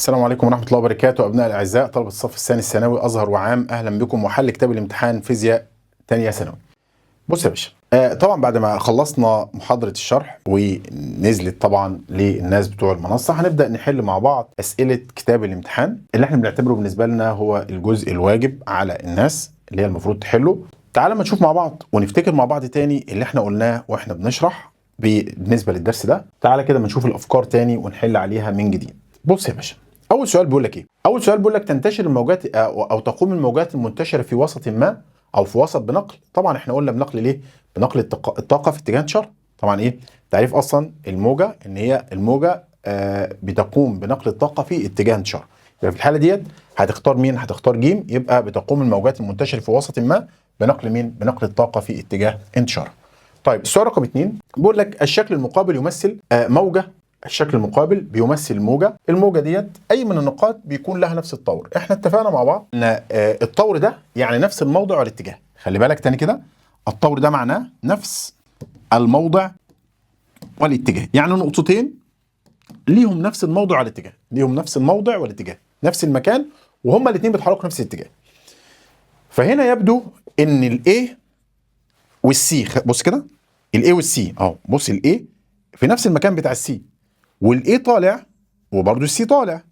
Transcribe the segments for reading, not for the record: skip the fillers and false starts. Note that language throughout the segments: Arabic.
السلام عليكم ورحمة الله وبركاته. أبناء الأعزاء طلبة الصف الثاني الثانوي أزهر وعام، أهلا بكم وحل كتاب الامتحان فيزياء تانية ثانوي. بص يا باشا، طبعا بعد ما خلصنا محاضرة الشرح ونزلت طبعا للناس بتوع المنصة، هنبدأ نحل مع بعض أسئلة كتاب الامتحان اللي احنا بنعتبره بالنسبة لنا هو الجزء الواجب على الناس اللي هي المفروض تحله. تعال ما نشوف مع بعض ونفتكر مع بعض تاني اللي احنا قلناه واحنا بنشرح بالنسبة للدرس ده. تعال كده ما نشوف الأفكار تاني ونحل عليها من جديد. بص يا باشا، اول سؤال بيقول لك ايه؟ اول سؤال بيقول لك تنتشر الموجات او تقوم الموجات المنتشره في وسط ما او في وسط بنقل. طبعا احنا قلنا بنقل ليه؟ بنقل الطاقه في اتجاه انتشار. طبعا ايه تعريف اصلا الموجه؟ ان هي الموجه بتقوم بنقل الطاقه في اتجاه انتشار. يبقى في الحاله ديت هتختار مين؟ هتختار ج. يبقى بتقوم الموجات المنتشره في وسط ما بنقل مين؟ بنقل الطاقه في اتجاه انتشار. طيب السؤال رقم 2 بيقول لك الشكل المقابل يمثل موجه. الشكل المقابل بيمثل موجة. الموجة ديت أي من النقاط بيكون لها نفس الطور. احنا اتفقنا مع بعض ان الطور ده يعني نفس الموضع والاتجاه. خلي بالك تاني كده، الطور ده معناه نفس الموضع والاتجاه، يعني نقطتين ليهم نفس الموضع والاتجاه، ليهم نفس الموضع والاتجاه، نفس المكان، وهما الاثنين بيتحركوا نفس الاتجاه. فهنا يبدو ان الاي والسي، بص كده، الاي والسي اهو، بص الاي في نفس المكان بتاع السي، والاي طالع وبرده السي طالع.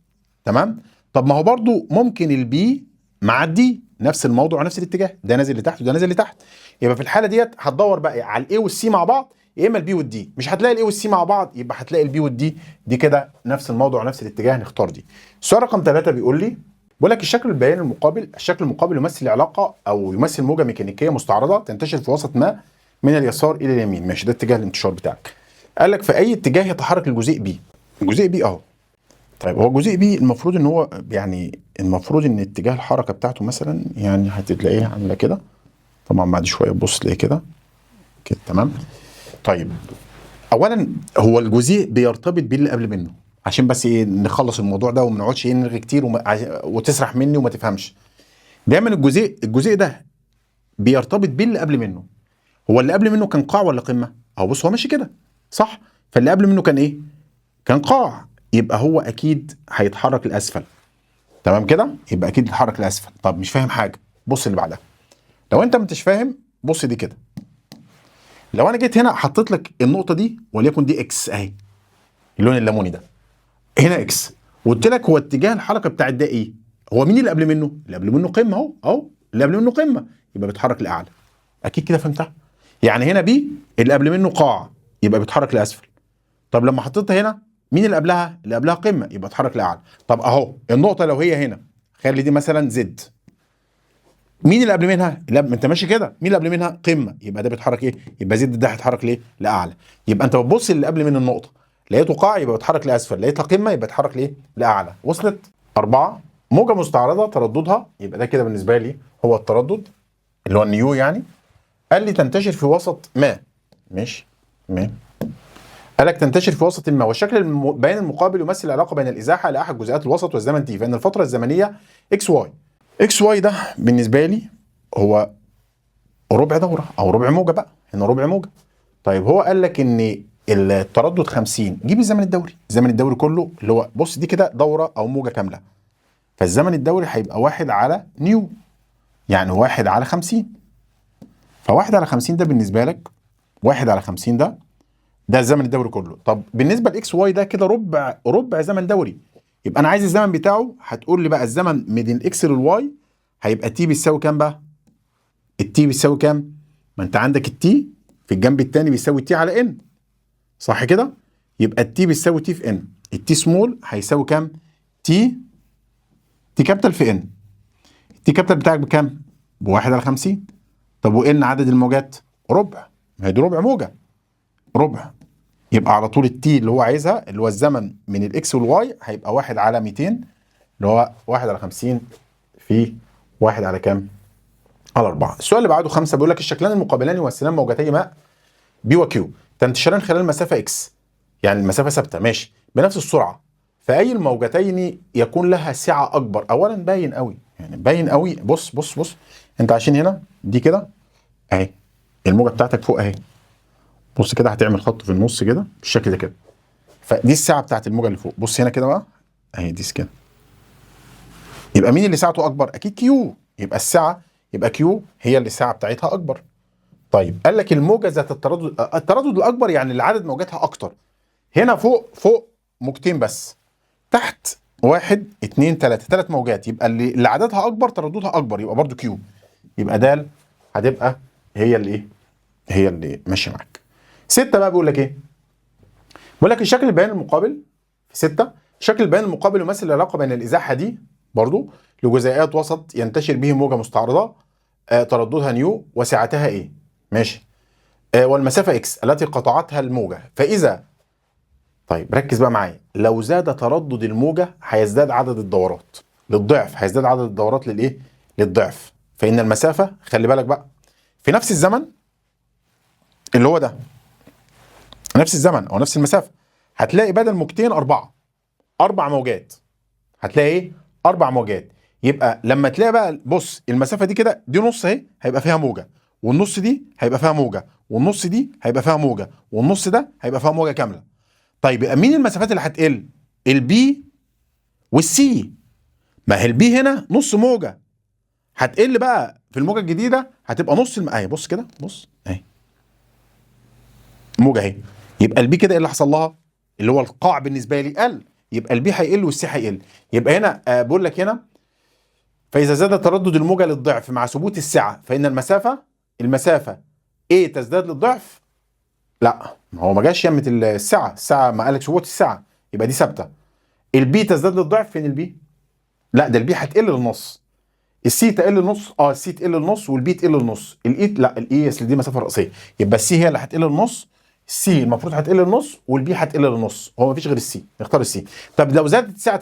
تمام. طب ما هو برده ممكن البي مع الدي نفس الموضوع ونفس الاتجاه، ده نازل لتحت وده نازل لتحت. يبقى في الحاله ديت هتدور بقى على الاي والسي مع بعض، يا اما البي والدي. مش هتلاقي الاي والسي مع بعض، يبقى هتلاقي البي والدي دي كده نفس الموضوع ونفس الاتجاه، نختار دي. السؤال رقم 3 بيقول لك الشكل البياني المقابل، الشكل المقابل يمثل علاقه او يمثل موجه ميكانيكيه مستعرضه تنتشر في وسط ما من اليسار الى اليمين. ماشي، ده اتجاه الانتشار بتاعك. قال لك في اي اتجاه يتحرك الجزيء بي. الجزيء بي اهو. طيب هو الجزيء بي المفروض ان هو يعني المفروض ان اتجاه الحركه بتاعته مثلا يعني هتلاقيها عامله كده. طبعا بعد شويه تبص تلاقي كده كده. تمام. طيب اولا هو الجزيء بيرتبط باللي قبل منه، عشان بس ايه نخلص الموضوع ده وما نقعدش نرغي كتير وتسرح مني وما تفهمش. دايما الجزيء ده بيرتبط باللي قبل منه. هو اللي قبل منه كان قاع ولا قمه؟ اهو بص هو ماشي كده صح، فاللي قبل منه كان ايه؟ كان قاع، يبقى هو اكيد هيتحرك لاسفل. تمام كده، يبقى اكيد يتحرك لاسفل. طب مش فاهم حاجه، بص اللي بعدها. لو انت مش فاهم بص دي كده. لو انا جيت هنا حطيت لك النقطه دي وليكن دي اكس اهي، اللون الليموني ده هنا اكس، وقلت لك هو اتجاه الحركه بتاع ده ايه؟ هو مين اللي قبل منه؟ اللي قبل منه قمه اهو، اللي قبل منه قمه، يبقى بيتحرك لاعلى. اكيد كده فهمتها. يعني هنا بي اللي قبل منه قاع، يبقى بيتحرك لاسفل. طب لما حطيتها هنا مين اللي قبلها؟ اللي قبلها قمه، يبقى اتحرك لاعلى. طب اهو النقطه لو هي هنا، خلي دي مثلا زد، مين اللي قبل منها؟ لا انت ماشي كده، مين اللي قبل منها؟ قمه، يبقى ده بيتحرك ايه؟ يبقى زد ده هيتحرك ليه؟ لاعلى. يبقى انت بتبص اللي قبل من النقطه، لقيته قاع يبقى بيتحرك لاسفل، لقيتها قمه يبقى يتحرك ليه؟ لاعلى. وصلت؟ 4 موجه مستعرضه ترددها، يبقى ده كده بالنسبه لي هو التردد اللي هو النيو يعني. قال لي تنتشر في وسط ما. ماشي ما قال لك تنتشر في وسط ما، والشكل البياني المقابل يمثل العلاقه بين الازاحه لاحد جزيئات الوسط والزمن تي، فان الفتره الزمنيه اكس واي. اكس واي ده بالنسبه لي هو ربع دوره او ربع موجه بقى، هنا ربع موجه. طيب هو قال لك ان التردد 50، جيب الزمن الدوري، الزمن الدوري كله اللي هو بص دي كده دوره او موجه كامله، فالزمن الدوري هيبقى 1 على نيو، يعني 1 على 50. ف1 على 50 ده بالنسبه لك 1 على 50 ده الزمن الدوري كله. طب بالنسبه لاكس واي ده كده ربع زمن دوري، يبقى انا عايز الزمن بتاعه. هتقول لي بقى الزمن من الاكس للواي هيبقى تي بيساوي كام بقى؟ التي بيساوي كام؟ ما انت عندك التي في الجنب الثاني بيساوي تي على ان، صح كده؟ يبقى التي بيساوي تي في ان، التي سمول هيساوي كام؟ تي كابيتال في ان. التي كابيتال بتاعك بكام؟ بواحد على 50. طب وان عدد الموجات؟ ربع، ما هي دي ربع موجه، ربع. يبقى على طول التي اللي هو عايزها اللي هو الزمن من الاكس والواي هيبقى 1 على 200، اللي هو 1 على 50 في 1 على كام؟ على 4. السؤال اللي بعده 5 بيقول لك الشكلان المقابلان يمثلان موجتي ماء بي وكيو تنتشران خلال مسافه اكس، يعني المسافه ثابته ماشي بنفس السرعه، فاي الموجتين يكون لها سعه اكبر؟ اولا باين قوي، يعني باين قوي. بص انت عشان هنا دي كده اهي، الموجه بتاعتك فوق اهي، بص كده هتعمل خط في النص كده بالشكل ده كده، فدي السعه بتاعت الموجه اللي فوق. بص هنا كده بقى اهي دي كده. يبقى مين اللي سعته اكبر؟ اكيد كيو. يبقى السعه، يبقى كيو هي اللي السعه بتاعتها اكبر. طيب قال لك الموجه ذات التردد الاكبر يعني اللي عدد موجاتها اكتر. هنا فوق موجتين بس، تحت 1 2 3 3 موجات، يبقى اللي عددها اكبر ترددها اكبر، يبقى برضو كيو. يبقى د هتبقى هي اللي ايه؟ هي اللي ماشيه معاك. 6 بقى بيقول لك ايه؟ بيقول لك الشكل البياني المقابل في 6، الشكل البياني المقابل يمثل العلاقه بين الازاحه دي برضو لجزيئات وسط ينتشر به موجه مستعرضه ترددها نيو وسعتها ايه؟ ماشي. والمسافه اكس التي قطعتها الموجه، فاذا، طيب ركز بقى معايا، لو زاد تردد الموجه هيزداد عدد الدورات للضعف، هيزداد عدد الدورات للايه؟ للضعف. فان المسافه، خلي بالك بقى، في نفس الزمن اللي هو ده، نفس الزمن او نفس المسافه، هتلاقي بدل موجتين اربع موجات. هتلاقي ايه؟ 4 موجات. يبقى لما تلاقي بقى، بص المسافه دي كده، دي نص اهي هيبقى فيها موجه، والنص دي هيبقى فيها موجه، والنص دي هيبقى فيها موجه، والنص ده هيبقى فيها موجه كامله. طيب يبقى مين المسافات اللي هتقل؟ البي والسي. ما هي البي هنا نص موجه، هتقل بقى في الموجه الجديده، هتبقى نص اهي بص كده، بص اهي موجه اهي. يبقى البي كده ايه اللي حصل لها؟ اللي هو القاع بالنسبه لي قل، يبقى البي هيقل والسي هيقل. يبقى هنا بقول لك هنا، فاذا زاد تردد الموجه للضعف مع ثبوت السعه فان المسافه ايه تزداد للضعف؟ لا، ما هو ما جاش يمه السعه ما قالك ثبوت السعه، يبقى دي ثابته. البي تزداد للضعف، فين البي؟ لا، ده البي هتقل للنص. السي تقل للنص، السي تقل للنص والبي تقل للنص. الاي لا، الاي اصل دي مسافه رئيسيه، يبقى السي هي اللي هتقل للنص. السي المفروض هتقل للنص والبي هتقل للنص، هو مفيش غير السي، نختار السي. طب لو زادت سعه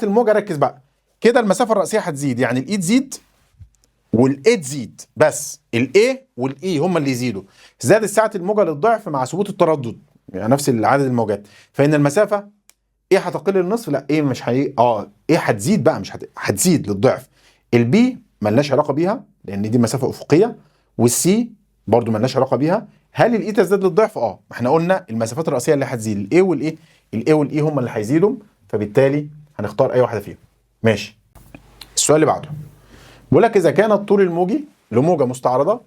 الموجه، ركز بقى كده، المسافه الرئيسيه هتزيد، يعني الاي تزيد والاي تزيد، بس الاي والاي هم اللي يزيدوا. زادت سعه الموجه للضعف مع ثبوت التردد، يعني نفس عدد الموجات، فان المسافه ايه هتقل للنصف. لا، ايه مش ايه هتزيد بقى، مش هتزيد للضعف. البي ملناش علاقه بيها لان دي مسافه افقيه، والسي برضو ملناش علاقه بيها. هل الاي تزداد للضعف؟ ما احنا قلنا المسافات الرئيسيه اللي هتزيد الاي والايه، هم اللي هيزيدوا، فبالتالي هنختار اي واحده فيهم. ماشي. السؤال اللي بعده بيقول لك اذا كان الطول الموجي لموجه مستعرضه،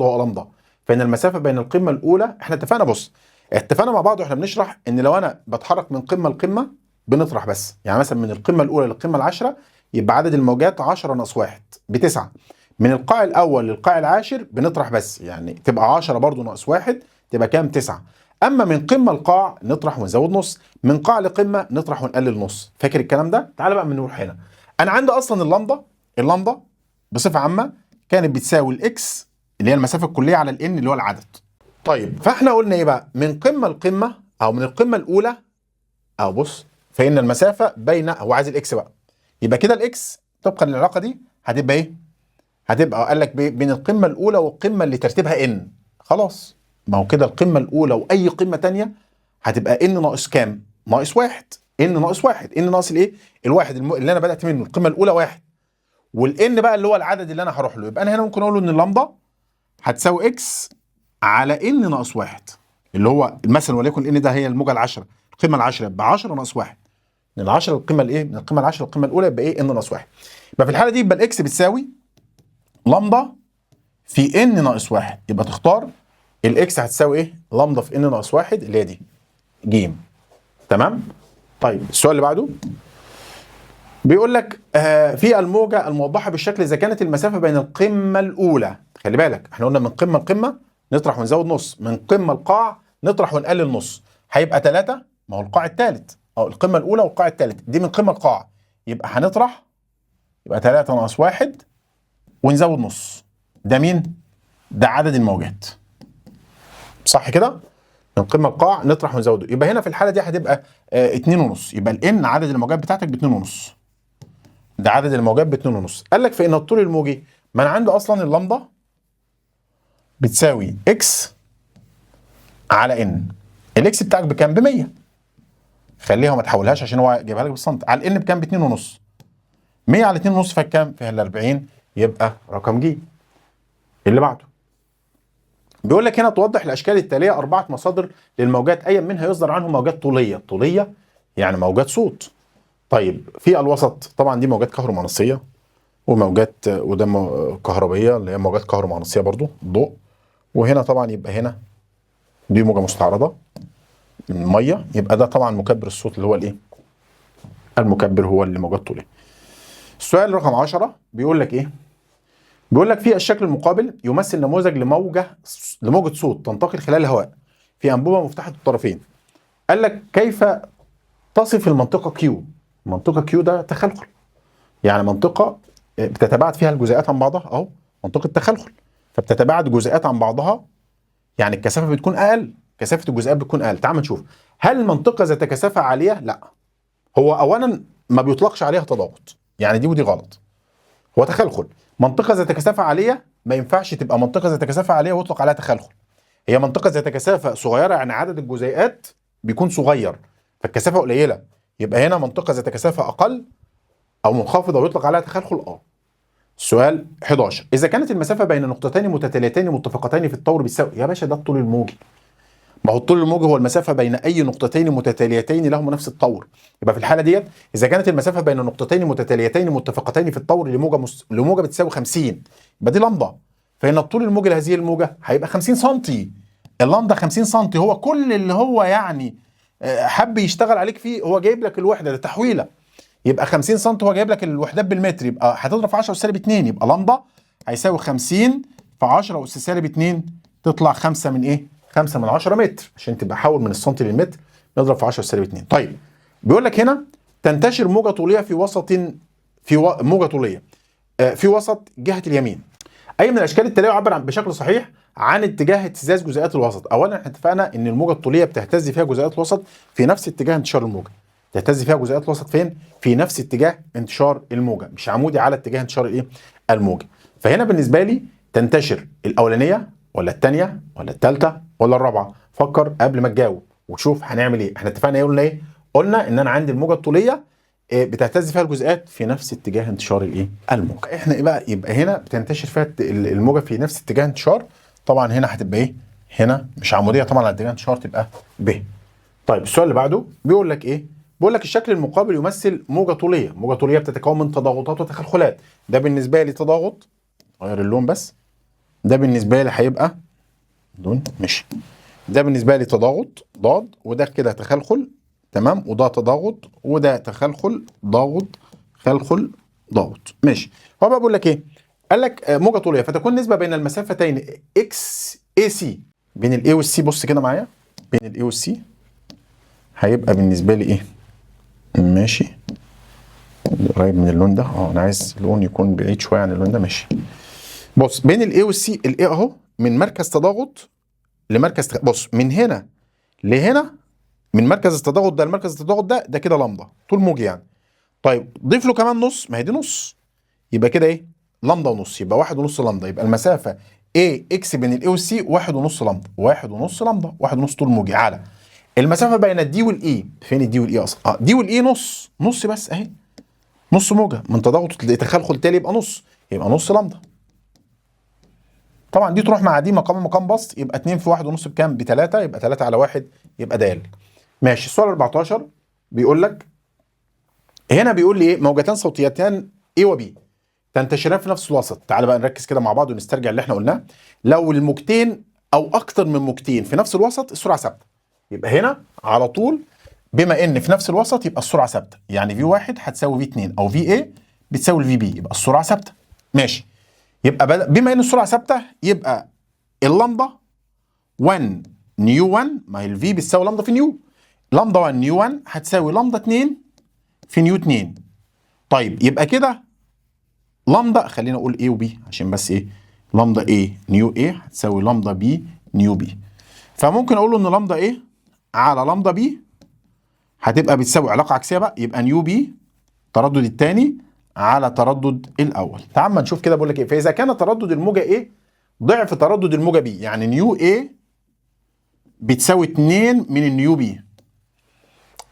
هو لمدا، فان المسافه بين القمه الاولى، احنا اتفقنا، بص اتفقنا مع بعض واحنا بنشرح ان لو انا بتحرك من قمه لقمه بنطرح بس، يعني مثلا من القمه الاولى للقمه العاشره يبقى عدد الموجات 10 ناقص 1 ب9. من القاع الاول للقاع العاشر بنطرح بس، يعني تبقى 10 برضو ناقص 1 تبقى كام؟ 9. اما من قمه لقاع نطرح ونزود نص، من قاع لقمه نطرح ونقلل نص. فاكر الكلام ده؟ تعال بقى نروح هنا. انا عندي اصلا اللمضه بصفه عامه كانت بتساوي الاكس اللي هي المسافه الكليه على الان اللي هو العدد. طيب فاحنا قلنا ايه بقى؟ من قمه لقمه او من القمه الاولى، او بص، فان المسافه بين، هو عايز الاكس بقى، يبقى كده الاكس طبقا للعلاقه دي هتبقى ايه؟ هتبقى قال لك بين القمه الاولى والقمه اللي ترتيبها ان. خلاص، ما هو كده القمه الاولى واي قمه ثانيه هتبقى ان ناقص كام؟ ناقص 1. ان ناقص 1، ان ناقص الايه؟ الواحد اللي انا بدات منه، القمه الاولى 1، والان بقى اللي هو العدد اللي انا هروح له. يبقى انا هنا ممكن اقول له ان اللمبه هتساوي اكس على ان ناقص 1، اللي هو مثلا وليكن ان ده هي الموجه العشره، القمه العشره يبقى 10 ناقص 1. من العشره للقمه الايه؟ من القمه العشره للقمه الاولى يبقى ايه؟ ان ناقص 1. يبقى في الحاله دي يبقى الاكس بتساوي لمبه في ان ناقص 1. يبقى تختار الاكس هتساوي ايه؟ لمبه في ان ناقص 1 اللي هي دي ج. تمام؟ طيب السؤال اللي بعده بيقول لك في الموجه الموضحه بالشكل اذا كانت المسافه بين القمه الاولى، خلي بالك احنا قلنا من قمه لقمه نطرح ونزود نص، من قمه لقاع نطرح ونقلل نص، هيبقى 3. ما هو القاع الثالث، او القمه الاولى والقاع الثالث دي من قمه لقاع، يبقى هنطرح، يبقى 3 ناقص 1 ونزود نص. ده مين؟ ده عدد الموجات، صح كده؟ من قمه لقاع نطرح ونزود، يبقى هنا في الحاله دي هتبقى 2.5، يبقى الان عدد الموجات بتاعتك ب 2.5. ده عدد الموجات ب 2.5. قال لك فإن الطول الموجي، ما أنا عندي أصلا اللمبة بتساوي إكس على إن. الإكس بتاعك بكام؟ ب 100. خليها ما تحولهاش عشان هو جايبها لك بالسنتي. على الإن بكام؟ ب 2.5. 100 على 2.5 فيها كام؟ فيها ال 40، يبقى رقم ج. اللي بعده بيقول لك هنا توضح الأشكال التالية 4 مصادر للموجات أي منها يصدر عنه موجات طولية. يعني موجات صوت. طيب في الوسط طبعا دي موجات كهرومغناطيسيه وموجات كهربيه اللي هي موجات كهرومغناطيسيه برضو الضوء. وهنا طبعا يبقى هنا دي موجه مستعرضه من الميه، يبقى ده طبعا مكبر الصوت اللي هو الايه؟ المكبر هو اللي موجات طوليه. السؤال رقم 10 بيقول لك ايه؟ بيقول لك في الشكل المقابل يمثل نموذج لموجة صوت تنتقل خلال الهواء في أنبوبة مفتوحة الطرفين. قال لك كيف تصف المنطقة كيو؟ منطقة كيو ده تخلخل، يعني منطقة بتتباعد فيها الجزيئات عن بعضها، اهو منطقة تخلخل، فبتتباعد الجزيئات عن بعضها، يعني الكثافة بتكون أقل، كثافة الجزيئات بتكون أقل. تعال نشوف هل المنطقة ذات كثافة عالية؟ لا، هو أولا ما بيطلقش عليها تضاغط، يعني دي ودي غلط، هو تخلخل. منطقة ذات كثافة عالية ما ينفعش تبقى منطقة ذات كثافة عالية ويطلق عليها تخلخل. هي منطقة ذات كثافة صغيرة، يعني عدد الجزيئات بيكون صغير فالكثافة قليلة، يبقى هنا منطقة ذات كثافة أقل أو منخفضة ويطلق عليها تخلخل. السؤال 11 إذا كانت المسافة بين نقطتين متتاليتين متفقتين في الطور بتساوي، يا باشا ده الطول الموجي. ما هو الطول الموجي هو المسافة بين أي نقطتين متتاليتين لهما نفس الطور. يبقى في الحالة ديت إذا كانت المسافة بين نقطتين متتاليتين متفقتين في الطور لموجة بتساوي 50، يبقى دي لمدة، فإن الطول الموجي لهذه الموجة هيبقى 50 سم. اللمدة 50 سم، هو كل اللي هو يعني حب يشتغل عليك فيه، هو جايب لك الوحدة ده تحويلة، يبقى 50 سم هو جايب لك الوحدات بالمتر، يبقى هتضرب في 10 أس -2، يبقى لمدة هيساوي 50 في 10 أس -2 تطلع 5 من ايه؟ 5 من 10 متر، عشان تبقى حول من السنتي للمتر نضرب في 10 أس -2. طيب بيقول لك هنا تنتشر موجة طولية في وسط موجة طولية في وسط جهة اليمين. أي من الأشكال التالية يعبر بشكل صحيح عن اتجاه اهتزاز جزيئات الوسط. أولا احنا اتفقنا إن الموجة الطولية بتهتز فيها جزيئات الوسط في نفس اتجاه انتشار الموجة. تهتز فيها جزيئات الوسط فين؟ في نفس اتجاه انتشار الموجة، مش عمودي على اتجاه انتشار الايه؟ الموجة. فهنا بالنسبة لي تنتشر الأولانية ولا الثانية ولا الثالثة ولا الرابعة؟ فكر قبل ما تجاوب وشوف هنعمل ايه. احنا اتفقنا قلنا ايه؟ قلنا ان انا عندي الموجة الطولية بتهتز فيها الجزيئات في نفس اتجاه انتشار الايه؟ الموجة. احنا ايه بقى؟ يبقى هنا بتنتشر فيها الموجة في نفس اتجاه انتشار، طبعا هنا هتبقى ايه؟ هنا مش عمودية طبعا على اتجاه انتشار، تبقى ب. طيب السؤال اللي بعده بيقول لك ايه؟ بيقول لك الشكل المقابل يمثل موجة طولية، موجة طولية بتتكون من تضاغطات وتخلخلات. ده بالنسبة لي تضاغط، غير اللون بس، ده بالنسبة لي هيبقى لون ماشي، ده بالنسبة لي تضاغط ضاد، وده كده تخلخل تمام، وده تضاغط وده تخلخل ضاغط خلخل ضاغط ماشي. هو بقى بيقول لك ايه؟ قال لك موجة طولية فتكون نسبة بين المسافتين اكس اي سي، بين الاي والسي، بص كده معايا، بين الاي والسي هيبقى بالنسبة لي ايه؟ ماشي قريب من اللون ده، انا عايز لون يكون بعيد شويه عن اللون ده، ماشي. بص بين الاي والسي، الاي اهو من مركز تضاغط لمركز بص من هنا لهنا، من مركز التضاغط ده لمركز التضاغط ده كده لمده طول موجي يعني. طيب ضيف له كمان نص، ما هي دي نص، يبقى كده ايه؟ لمده ونص، يبقى 1.5 لمده، يبقى المسافه اي اكس بين الاي والسي 1.5 لمده، 1.5 لمده، 1.5 طول موجي على المسافه بين الدي والاي. فين الدي والاي اصلا؟ دي والاي نص بس اهي، نص موجة من تضاغط لتخلخل تالي يبقى نص، يبقى نص لمدة. طبعا دي تروح مع دي مقام بسط، يبقى 2 في 1.5 بكام؟ ب3، يبقى 3 على 1 يبقى د. ماشي. السؤال 14 بيقول لك هنا بيقول لي ايه؟ موجتان صوتيتان A و B تنتشران في نفس الوسط. تعال بقى نركز كده مع بعض ونسترجع اللي احنا قلناه. لو الموجتين او اكتر من موجتين في نفس الوسط السرعة ثابتة، يبقى هنا على طول بما ان في نفس الوسط يبقى السرعه ثابته، يعني V1 هتساوي V2 او VA بتساوي الVB، يبقى السرعه ثابته ماشي. يبقى بما ان السرعه ثابته يبقى اللمبه 1 نيو 1، ما هي الفي بتساوي لمبه في نيو، لمبه 1 نيو 1 هتساوي لمبه 2 في نيو 2. طيب يبقى كده لمبه، خلينا اقول A وB عشان بس ايه، لمبه A نيو A هتساوي لمبه B نيو B، فممكن اقول له ان لمبه A على لمبه B هتبقى بتساوي علاقه عكسيه بقى، يبقى نيو بي تردد الثاني على تردد الاول. تعال ما نشوف كده بقول لك ايه. فاذا كان تردد الموجه ايه ضعف تردد الموجه بي، يعني نيو ايه بتساوي 2 من النيو بي،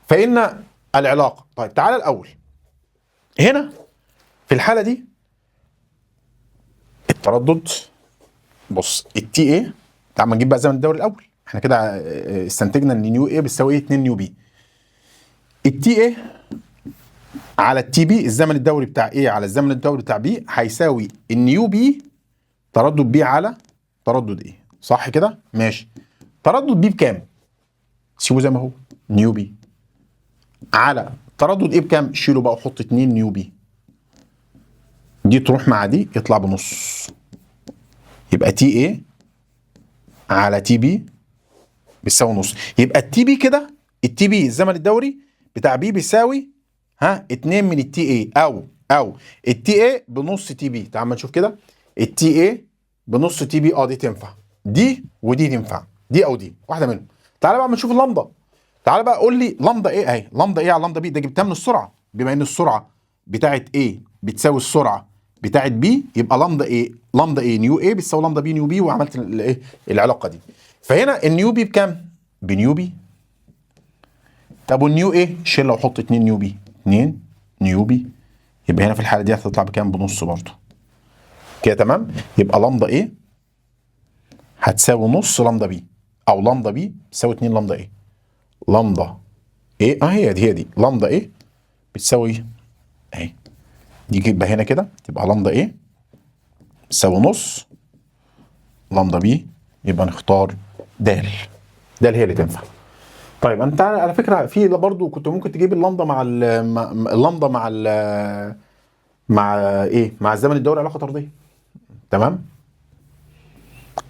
فان العلاقه. طيب تعالى الاول هنا في الحاله دي التردد، بص التي ايه، تعال ما نجيب بقى زمن الدوري الاول، احنا كده استنتجنا ان نيو ايه بتساوي 2 نيو بي. التي ايه على التي بي، الزمن الدوري بتاع ايه على الزمن الدوري بتاع بي، هيساوي النيو بي تردد بي على تردد ايه. صح كده؟ ماشي. تردد بي بكام؟ سيبه زي ما هو، نيو بي على تردد ايه بكام؟ شيله بقى وحط 2 نيو بي، دي تروح مع دي يطلع بنص، يبقى تي ايه على تي بي بيساوي نص. يبقى التي بي كده، التي بي الزمن الدوري بتاع بي بيساوي 2 من التي اي، او التي اي بنص تي بي. تعال ما نشوف كده، التي اي بنص تي بي، دي تنفع، دي ودي تنفع، دي او دي واحده منهم. تعال بقى ما نشوف اللمضه. تعال بقى قول لي لمضه ايه اهي، لمضه ايه على لمضه بي، ده جبتها من السرعه، بما ان السرعه بتاعت ايه بتساوي السرعه بتاعت بي، يبقى لمضه ايه، لمضه ايه نيو ايه بتساوي لمضه بي نيو بي، وعملت الايه العلاقه دي. فهنا النيو بي بكام؟ بنيو بي. طب والنيو ايه؟ شيل وحط 2 نيو بي، 2 نيو بي، يبقى هنا في الحاله دي هتطلع بكام؟ بنص برضه. كده تمام؟ يبقى لمضه ايه هتساوي نص لمضه بي، او لمضه بي تساوي 2 لمضه ايه. لمضه ايه هي دي لمضه ايه بتساوي اهي، دي يبقى هنا كده تبقى لمضه ايه تساوي نص لمضه بي، يبقى نختار د. د هي اللي تنفع. طيب انت على فكره في برضه كنت ممكن تجيب اللمضه مع اللمضه مع ايه؟ مع الزمن الدوري علاقه طرديه. تمام؟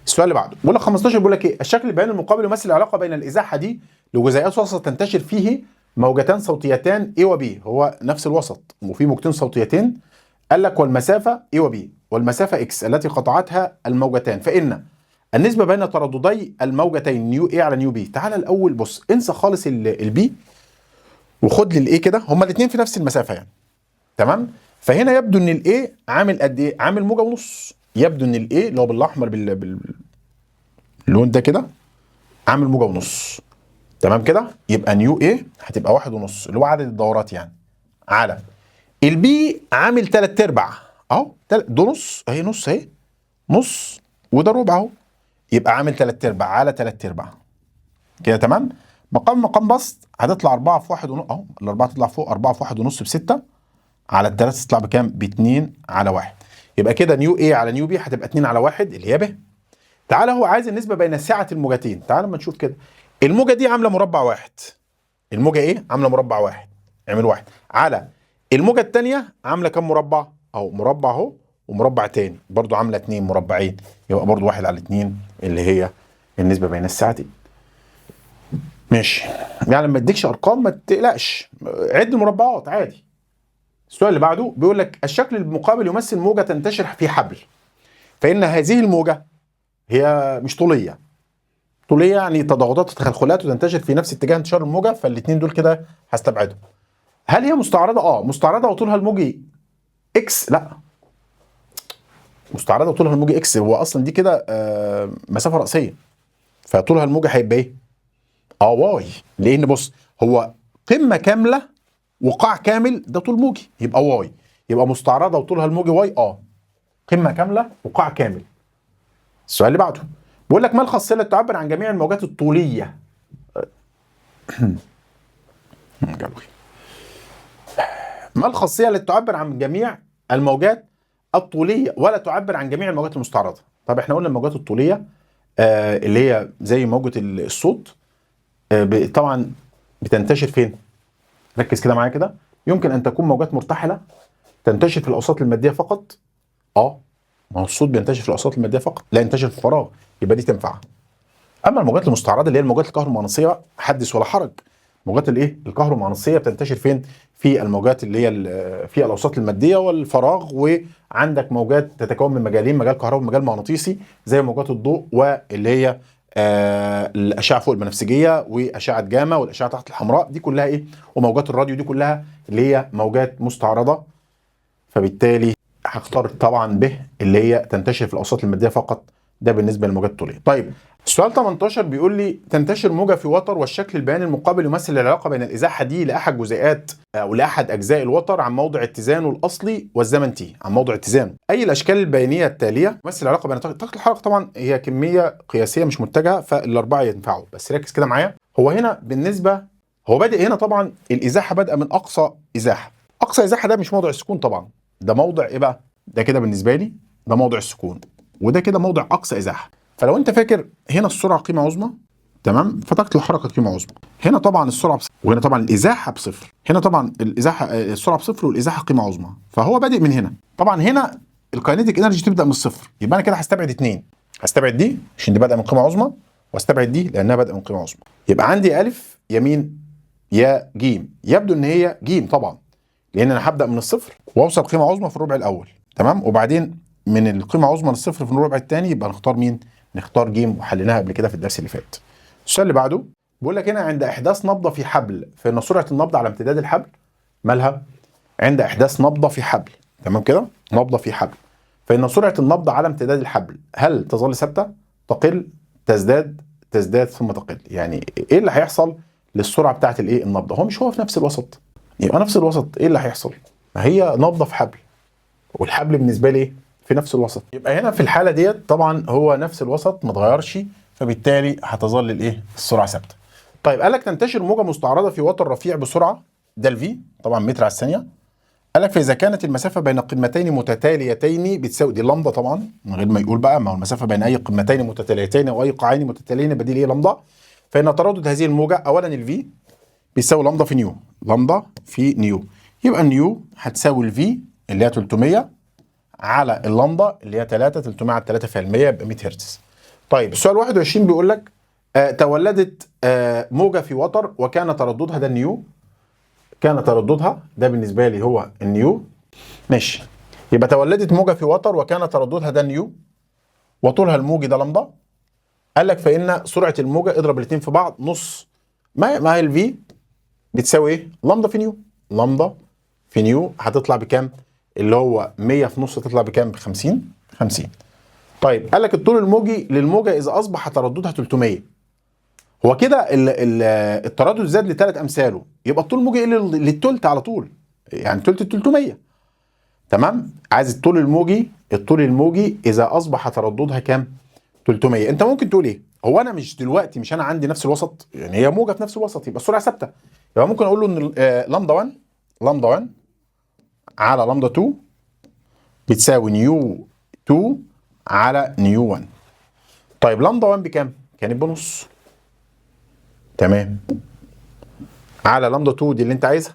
السؤال اللي بعده بيقول لك 15، بيقول لك ايه؟ الشكل البياني المقابل يمثل العلاقه بين الازاحه دي لجزيئات وسط تنتشر فيه موجتان صوتيتان A و B. هو نفس الوسط وفي موجتين صوتيتين، قال لك والمسافه A و B والمسافه X التي قطعتها الموجتان، فإن النسبة بين ترددي الموجتين نيو A على نيو B. تعال الأول بص، انسى خالص البي وخد للايه كده، هما الاثنين في نفس المسافة يعني. تمام؟ فهنا يبدو ان الايه عامل قد ايه؟ عامل موجة ونص. يبدو ان الايه اللي هو بالاحمر باللون ده كده عامل موجة ونص. تمام كده؟ يبقى نيو ايه هتبقى 1 ونص اللي هو عدد الدورات يعني، على البي عامل 3 ارباع اهو، ده نص اهي، نص اهي، نص وده ربع اهو، يبقى عامل 3 ارباع على 3 ارباع. كده تمام؟ مقام بسط هتطلع 4 في 1 ونص اهو، الاربعه تطلع فوق، 4 في 1 ونص ب6 على الثلاثه تطلع بكام؟ ب2 على 1. يبقى كده نيو ايه على نيو بي هتبقى 2 على 1 اللي هي ب. تعالى هو عايز النسبه بين سعه الموجتين. تعالى اما نشوف كده، الموجه دي عامله مربع واحد، الموجه ايه عامله مربع واحد، اعمل واحد على الموجه الثانيه عامله كام مربع اهو، مربع اهو ومربع تاني برضو عامله 2 مربعين، يبقى برضو 1 على 2 اللي هي النسبه بين الساعتين. ماشي، يعني لما اديكش ارقام ما تقلقش، عد المربعات عادي. السؤال اللي بعده بيقول لك الشكل المقابل يمثل موجه تنتشر في حبل، فان هذه الموجه هي مش طوليه، طوليه يعني تضاغطات وتخلخلات وتنتشر في نفس اتجاه انتشار الموجه، فالاثنين دول كده هستبعدهم. هل هي مستعرضه؟ مستعرضه وطولها الموجي اكس؟ لا، مستعرضه وطولها الموجي اكس، هو اصلا دي كده مسافه راسيه، فطولها الموجي هيبقى ايه؟ واي، لان بص هو قمه كامله وقاع كامل ده طول موجي، يبقى واي، يبقى مستعرضه وطولها الموجي واي، قمه كامله وقاع كامل. السؤال اللي بعده بيقول لك ما الخاصيه التي تعبر عن جميع الموجات الطوليه؟ ما الخاصيه التي تعبر عن جميع الموجات الطوليه ولا تعبر عن جميع الموجات المستعرضه؟ طب احنا قلنا الموجات الطوليه اللي هي زي موجه الصوت طبعا بتنتشر فين؟ ركز كده معايا كده، يمكن ان تكون موجات مرتحله تنتشر في الاوساط الماديه فقط. ما هو الصوت بينتشر في الاوساط الماديه فقط، لا ينتشر في الفراغ، يبقى دي تنفع. اما الموجات المستعرضه اللي هي الموجات الكهرومغناطيسيه حدث ولا حرج. موجات الايه الكهرومغناطيسيه بتنتشر فين؟ في الموجات اللي هي في الاوساط الماديه والفراغ، وعندك موجات تتكون من مجالين، مجال كهربي ومجال مغناطيسي، زي موجات الضوء واللي هي الاشعه فوق البنفسجيه واشعه جاما والاشعه تحت الحمراء، دي كلها ايه؟ وموجات الراديو دي كلها اللي هي موجات مستعرضه. فبالتالي هختار طبعا ب اللي هي تنتشر في الاوساط الماديه فقط، ده بالنسبه للموجات الطوليه. طيب السؤال 18 بيقول لي تنتشر موجه في وتر والشكل البياني المقابل يمثل العلاقه بين الازاحه دي لاحد جزيئات او لاحد اجزاء الوتر عن موضع اتزانه الاصلي والزمن تي، عن موضع اتزانه. اي الاشكال البيانيه التاليه تمثل العلاقه بين طاقه الحركه؟ طبعا هي كميه قياسيه مش متجهه، فالاربعه ينفعوا، بس ركز كده معايا. هو هنا بالنسبه هو بادئ هنا طبعا الازاحه بادئه من اقصى ازاحه. اقصى ازاحه ده مش موضع السكون طبعا، ده موضع ايه بقى؟ ده كده بالنسبه لي ده موضع السكون، وده كده موضع اقصى ازاحه. فلو انت فاكر هنا السرعه قيمه عظمى، تمام، فترة الحركه قيمه عظمى. هنا طبعا السرعه بصفر، وهنا طبعا الازاحه بصفر. هنا طبعا الازاحه السرعه بصفر والازاحه قيمه عظمى، فهو بادئ من هنا. طبعا هنا الكاينيتيك انرجي تبدا من الصفر، يبقى انا كده هستبعد اتنين. هستبعد دي عشان دي بادئه من قيمه عظمى، واستبعد دي لانها بادئه من قيمه عظمى. يبقى عندي الف يمين يا جيم، يبدو ان هي جيم طبعا، لان انا هبدا من الصفر واوصل قيمه عظمى في الربع الاول، تمام، وبعدين من القيمه عظمى للصفر في الربع الثاني، يبقى نختار مين؟ نختار جيم، وحليناها قبل كده في الدرس اللي فات. السؤال اللي بعده بيقول لك هنا عند احداث نبضه في حبل فان سرعه النبض على امتداد الحبل مالها؟ عند احداث نبضه في حبل، تمام كده، نبضه في حبل، فان سرعه النبض على امتداد الحبل هل تظل ثابته؟ تقل؟ تزداد؟ تزداد ثم تقل؟ يعني ايه اللي هيحصل للسرعه بتاعت الايه النبضه؟ هو مش هو في نفس الوسط؟ يبقى نفس الوسط ايه اللي هيحصل؟ ما هي نبضه في حبل، والحبل بالنسبه لي في نفس الوسط، يبقى هنا في الحاله ديت طبعا هو نفس الوسط ما اتغيرش، فبالتالي هتظل الايه السرعه ثابته. طيب قال لك تنتشر موجه مستعرضه في وتر رفيع بسرعه ده الفي طبعا متر على الثانيه. قال لك فاذا كانت المسافه بين قمتين متتاليتين بتساوي دي لمضه طبعا من غير ما يقول بقى، ما هو المسافه بين اي قمتين متتاليتين او اي قاعين متتاليين يبقى دي ايه لمضه، فان تردد هذه الموجه اولا الفي بيساوي لمضه في نيو، لمضه في نيو، يبقى النيو هتساوي الفي اللي هي 300 على اللمضه اللي هي 3 300 على 3 في المية يبقى 100 هرتز. طيب السؤال 21 بيقول لك تولدت موجه في وتر وكان ترددها ده النيو، كان ترددها ده بالنسبه لي هو النيو، ماشي، يبقى تولدت موجه في وتر وكان ترددها ده النيو وطولها الموجي ده لمضه. قال لك فان سرعه الموجه اضرب الاثنين في بعض نص، ما هي الفي بتساوي ايه؟ لمضه في نيو، لمضه في نيو هتطلع بكام؟ اللي هو 100 في نص تطلع بكام؟ ب 50 50. طيب قال لك الطول الموجي للموجه اذا اصبح ترددها 300، هو كده التردد زاد لثلاث امثاله، يبقى الطول الموجي ايه للثلث على طول، يعني ثلث ال 300، تمام. عايز الطول الموجي، الطول الموجي اذا اصبح ترددها كام؟ 300. انت ممكن تقول ايه؟ هو انا مش دلوقتي مش انا عندي نفس الوسط، يعني هي موجه في نفس الوسط يبقى السرعه ثابته، يبقى ممكن اقول له ان لامدا 1 لامدا 1 على لامدا 2 بتساوي نيو 2 على نيو 1. طيب لامدا 1 بكام؟ كانت بنص، تمام، على لامدا 2 دي اللي انت عايزها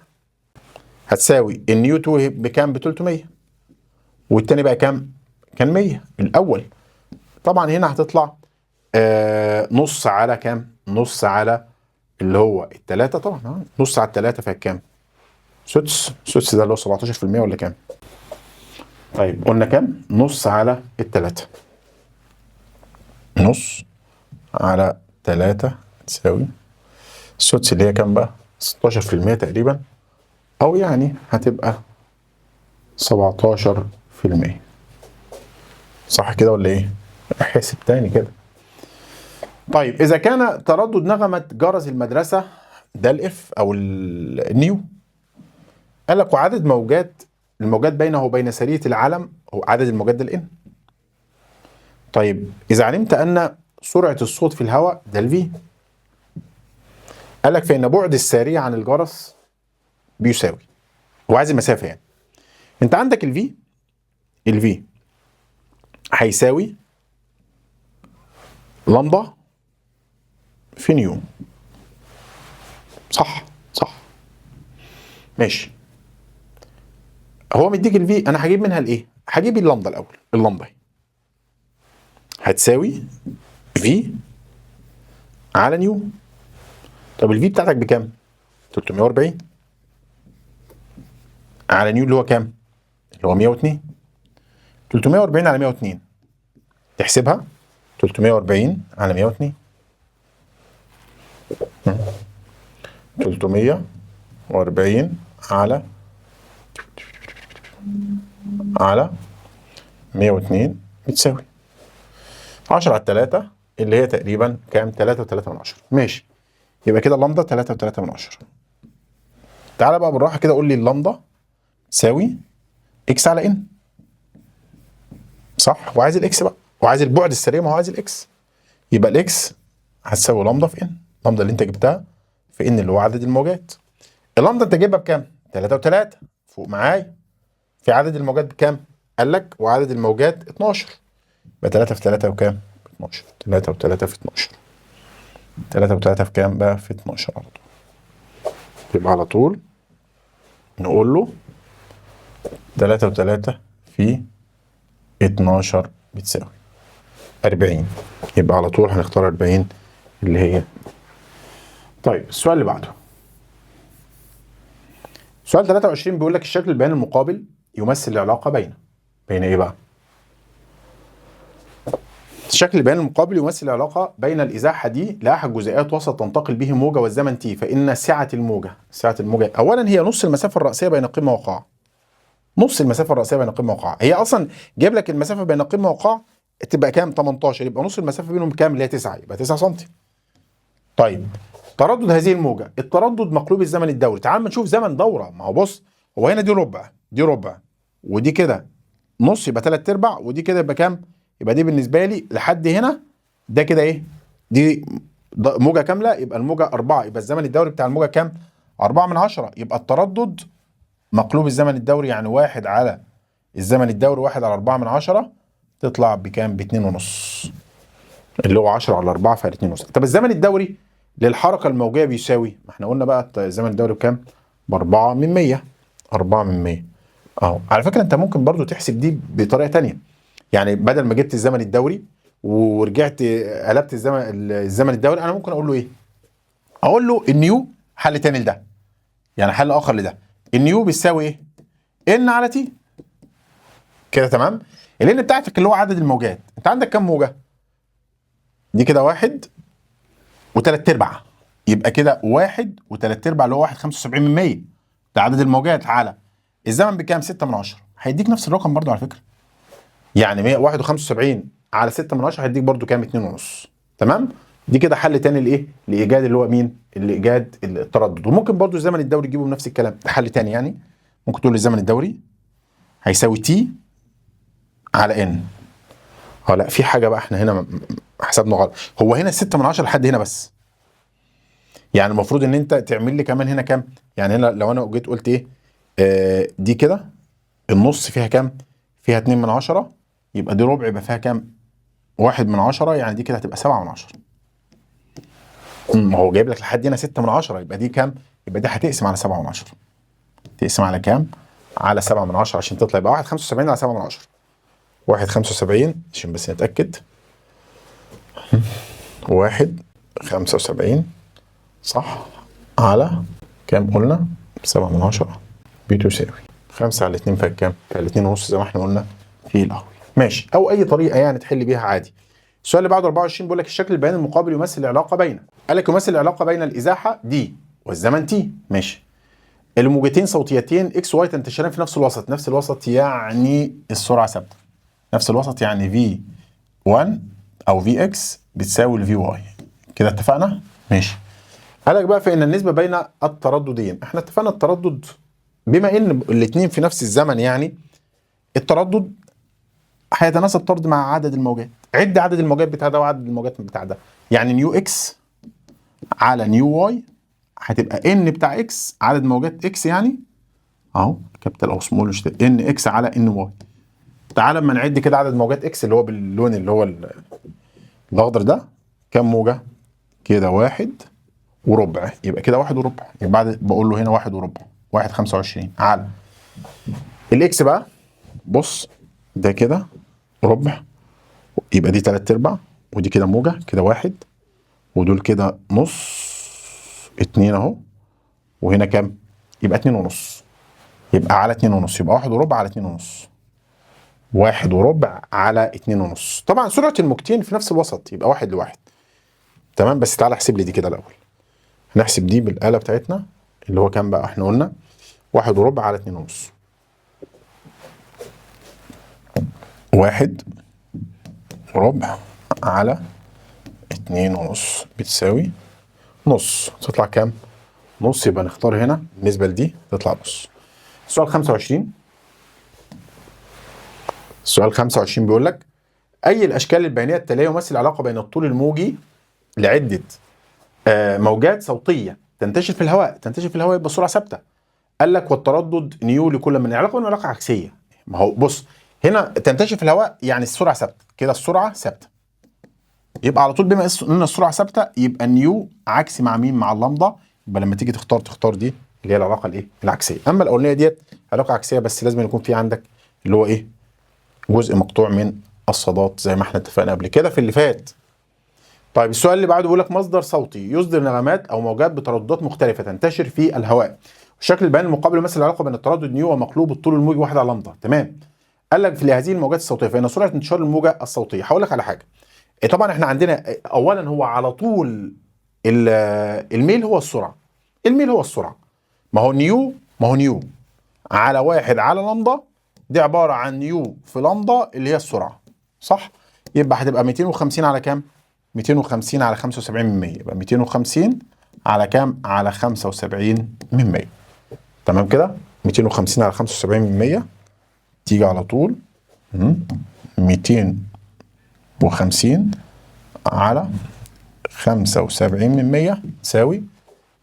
هتساوي النيو 2 بكام؟ ب 300، والتاني بقى كام؟ كان 100 الاول. طبعا هنا هتطلع نص على كام؟ نص على اللي هو التلاتة طبعا، نص على التلاتة فيها كام؟ سدس، سدس ده اللي هو 17% ولا كام؟ طيب قلنا كام؟ نص على التلاتة، نص على تلاتة تساوي السدس اللي هي كام بقى؟ 16% تقريبا، أو يعني هتبقى 17%، صح كده ولا إيه؟ احسب تاني كده. طيب إذا كان تردد نغمة جرس المدرسة ده الإف أو النيو، قال لك وعدد الموجات بينه وبين سرية العلم هو عدد الموجات ده الإن. طيب إذا علمت أن سرعة الصوت في الهواء ده الفي، قال لك فإن بعد السارية عن الجرس بيساوي، هو عايز المسافة يعني. أنت عندك الفي هيساوي لمضة في نيو، صح صح، ماشي. هو مديك الفي، أنا هجيب منها الإيه؟ هجيب اللمضة الأول، اللمضة هتساوي في على نيو. طب الفي بتاعتك بكام؟ 340 على نيو اللي هو كام؟ اللي هو 102. 340 على 102 تحسبها 340 على 102 340 على 102 بتساوي 10 على 3 اللي هي تقريبا كام؟ 3.3، ماشي. يبقى كده اللمضة 3.3. تعالى بقى بالراحة كده قول لي اللمضة تساوي اكس على ان، صح؟ وعايز الاكس بقى، وعايز البعد السريع، ما هو عايز الاكس، يبقى الاكس هتساوي لمضة في ان، اللمضة اللي انت جبتها في في ان اللي هو عدد الموجات. اللامدا انت جايبها بكام؟ 3 و3 فوق معايا. في عدد الموجات بكام؟ قال لك وعدد الموجات 12. يبقى 3 في 3 وكام؟ 12. 3 و3 في 12. 3 و3 في كام بقى؟ في 12 على طول. يبقى على طول نقول له 3 و3 في 12 بتساوي 40. يبقى على طول هنختار 40 اللي هي. طيب السؤال اللي بعده. سؤال 23 بيقول لك الشكل البياني المقابل يمثل العلاقة بين ايه بقى؟ الشكل البياني المقابل يمثل العلاقة بين الإزاحة دي لأحد جزيئات وسط تنتقل به موجة والزمن t، فإن سعة الموجة أولا هي نص المسافة الرأسية بين قمة وقاع. نص المسافة الرأسية بين قمة وقاع، هي أصلا جايب لك المسافة بين قمة وقاع تبقى كام؟ 18، يبقى نص المسافة بينهم كام؟ اللي هي 9، يبقى 9 سم. طيب تردد هذه الموجة، التردد مقلوب الزمن الدوري. تعال نشوف زمن دورة. ما هو بص، هو هنا دي ربع ودي كده نص، يبقى 3/4، ودي كده يبقى كام؟ يبقى دي بالنسبة لي لحد هنا ده كده ايه؟ دي موجة كاملة، يبقى الموجة 4، يبقى الزمن الدوري بتاع الموجة كام؟ 4/10. يبقى التردد مقلوب الزمن الدوري يعني 1 على الزمن الدوري 1 على 4/10 تطلع بكام؟ ب2.5، اللي هو 10 على 4 فعلى 2.5. طب الزمن الدوري للحركة الموجية بيساوي، ما احنا قلنا بقى الزمن الدوري بكام؟ ب4/100. 4/100 اهو. على فكرة انت ممكن برضو تحسب دي بطريقة تانية، يعني بدل ما جبت الزمن الدوري ورجعت قلبت الزمن الدوري، انا ممكن اقول له ايه؟ اقول له النيو حل تاني لده، يعني حل اخر لده. النيو بيساوي ايه؟ ان على تي كده، تمام. الان بتاعتك اللي هو عدد الموجات، انت عندك كام موجة؟ دي كده 1 و3/4، يبقى كده 1 و3/4 اللي هو 1.75%. ده عدد الموجات على الزمن بكام؟ 6/10. هيديك نفس الرقم برضو على فكرة، يعني 171 على 6/10 هيديك برضو كام؟ 2.5. تمام. دي كده حل تاني لايه؟ لايجاد اللي هو مين؟ لايجاد التردد. وممكن برضو الزمن الدوري تجيبه بنفس الكلام، ده حل تاني. يعني ممكن تقول الزمن الدوري هيساوي تي على ان. لا، في حاجه بقى احنا هنا حسبنا غلط. هو هنا 6/10 لحد هنا بس، يعني المفروض ان انت تعمل لي كمان هنا كام؟ يعني هنا لو انا جيت قلت ايه؟ دي كده النص فيها كام؟ فيها 2/10، يبقى دي ربع، يبقى فيها كام؟ 1/10، يعني دي كده هتبقى 7/10. هو جايب لك لحد هنا 6/10، يبقى دي كام؟ يبقى دي هتقسم على 7/10. تقسم على كام؟ على 7/10 عشان تطلع، يبقى 1.75 على 7/10. 1.75 عشان بس نتأكد. 1.75 صح على كام قلنا؟ 7/10 بتساوي 5 على 2 فكام؟ فعلى 2.5 زي ما احنا قلنا في الأول. ماشي، أو أي طريقة يعني تحل بيها عادي. السؤال اللي بعده 24 بيقول لك الشكل البياني المقابل يمثل العلاقة بين، قال لك يمثل العلاقة بين الإزاحة دي والزمن تي. ماشي. الموجتين صوتيتين اكس واي تنتشران في نفس الوسط. نفس الوسط يعني السرعة ثابتة. نفس الوسط يعني في 1 أو في اكس بتساوي الفي واي. كده اتفقنا؟ ماشي. قال لك بقى فإن النسبة بين الترددين، احنا اتفقنا التردد بما ان الاثنين في نفس الزمن، يعني التردد هيتناسب طرد مع عدد الموجات. عد عدد الموجات بتاع ده وعدد الموجات بتاع ده، يعني نيو اكس على نيو واي هتبقى ان بتاع اكس عدد موجات اكس، يعني اهو كابيتال او سمول ان اكس على ان واي. تعال اما نعد كده عدد موجات اكس اللي هو باللون اللي هو الاخضر ده، كام موجة؟ كده 1.25، يبقى كده 1.25. يبقى بعد بقول له هنا 1.25 1.25 على الاكس بقى. بص ده كده ربع، يبقى دي 3/4، ودي كده موجة كده 1، ودول كده نص 2 اهو، وهنا كام؟ يبقى 2.5. يبقى على 2.5، يبقى 1.25 على 2.5. 1.25 على 2.5. طبعا سرعة الموجتين في نفس الوسط، يبقى 1 ل1. تمام. بس تعالى احسب لي دي كده الأول. هنحسب دي بالآلة بتاعتنا اللي هو كام بقى؟ احنا قلنا 1.25 على 2.5. 1.25 على 2.5 بتساوي نص. تطلع كام؟ نص. يبقى نختار هنا بالنسبة لدي تطلع نص. السؤال 25. السؤال 25 بيقول لك أي الأشكال البيانية التالية يمثل العلاقة بين الطول الموجي لعدة موجات صوتية تنتشر في الهواء، تنتشر في الهواء يبقى السرعه ثابته. قال لك والتردد نيو لكل من علاقه بين علاقه عكسيه. ما هو بص هنا تنتشر في الهواء يعني السرعه ثابته، كده السرعه ثابته، يبقى على طول بما ان السرعه ثابته يبقى النيو عكسي مع مين؟ مع اللامدا. يبقى لما تيجي تختار دي اللي هي العلاقه الايه؟ العكسيه. اما الاولانيه ديت علاقه عكسيه بس لازم يكون في عندك اللي هو ايه؟ جزء مقطوع من الصادات زي ما احنا اتفقنا قبل كده في اللي فات. طيب السؤال اللي بعده بيقول لك مصدر صوتي يصدر نغمات او موجات بترددات مختلفه تنتشر في الهواء. الشكل البياني المقابل يمثل العلاقه بين التردد نيو ومقلوب الطول الموجي 1 على لامدا. تمام. قال لك في هذه الموجات الصوتيه فان سرعه انتشار الموجه الصوتيه. هقول لك على حاجه. طبعا احنا عندنا اولا هو على طول الميل هو السرعه. الميل هو السرعه. ما هو نيو على 1 على لامدا دي عباره عن نيو في لامدا اللي هي السرعه. صح؟ يبقى هتبقى 250 على كام؟ 250 على 75 من 100. يبقى 250 على كام؟ على 75 من 100. تمام كده؟ 250 على 75 من 100 تيجي على طول 250 على 75 من 100 تساوي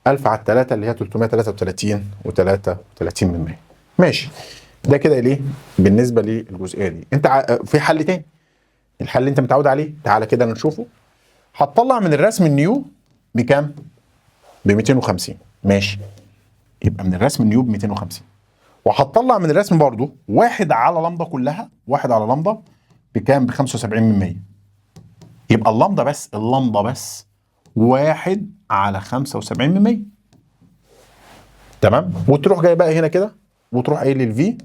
1000 على 3 اللي هي 333 و33 من 100. ماشي. ده كده ليه؟ بالنسبه للجزئيه دي. انت في حل تاني. الحل اللي انت متعود عليه، تعالى كده نشوفه. هتطلع من الرسم النيو بكام؟ ب 250. ماشي. يبقى من الرسم النيو ب 250. وهتطلع من الرسم برضو 1 على لامدا كلها، 1 على لامدا بكام؟ ب 75 من 100. يبقى اللامدا بس 1 على 75 من 100. تمام؟ وتروح جاي بقى هنا كده وتروح قايل الفي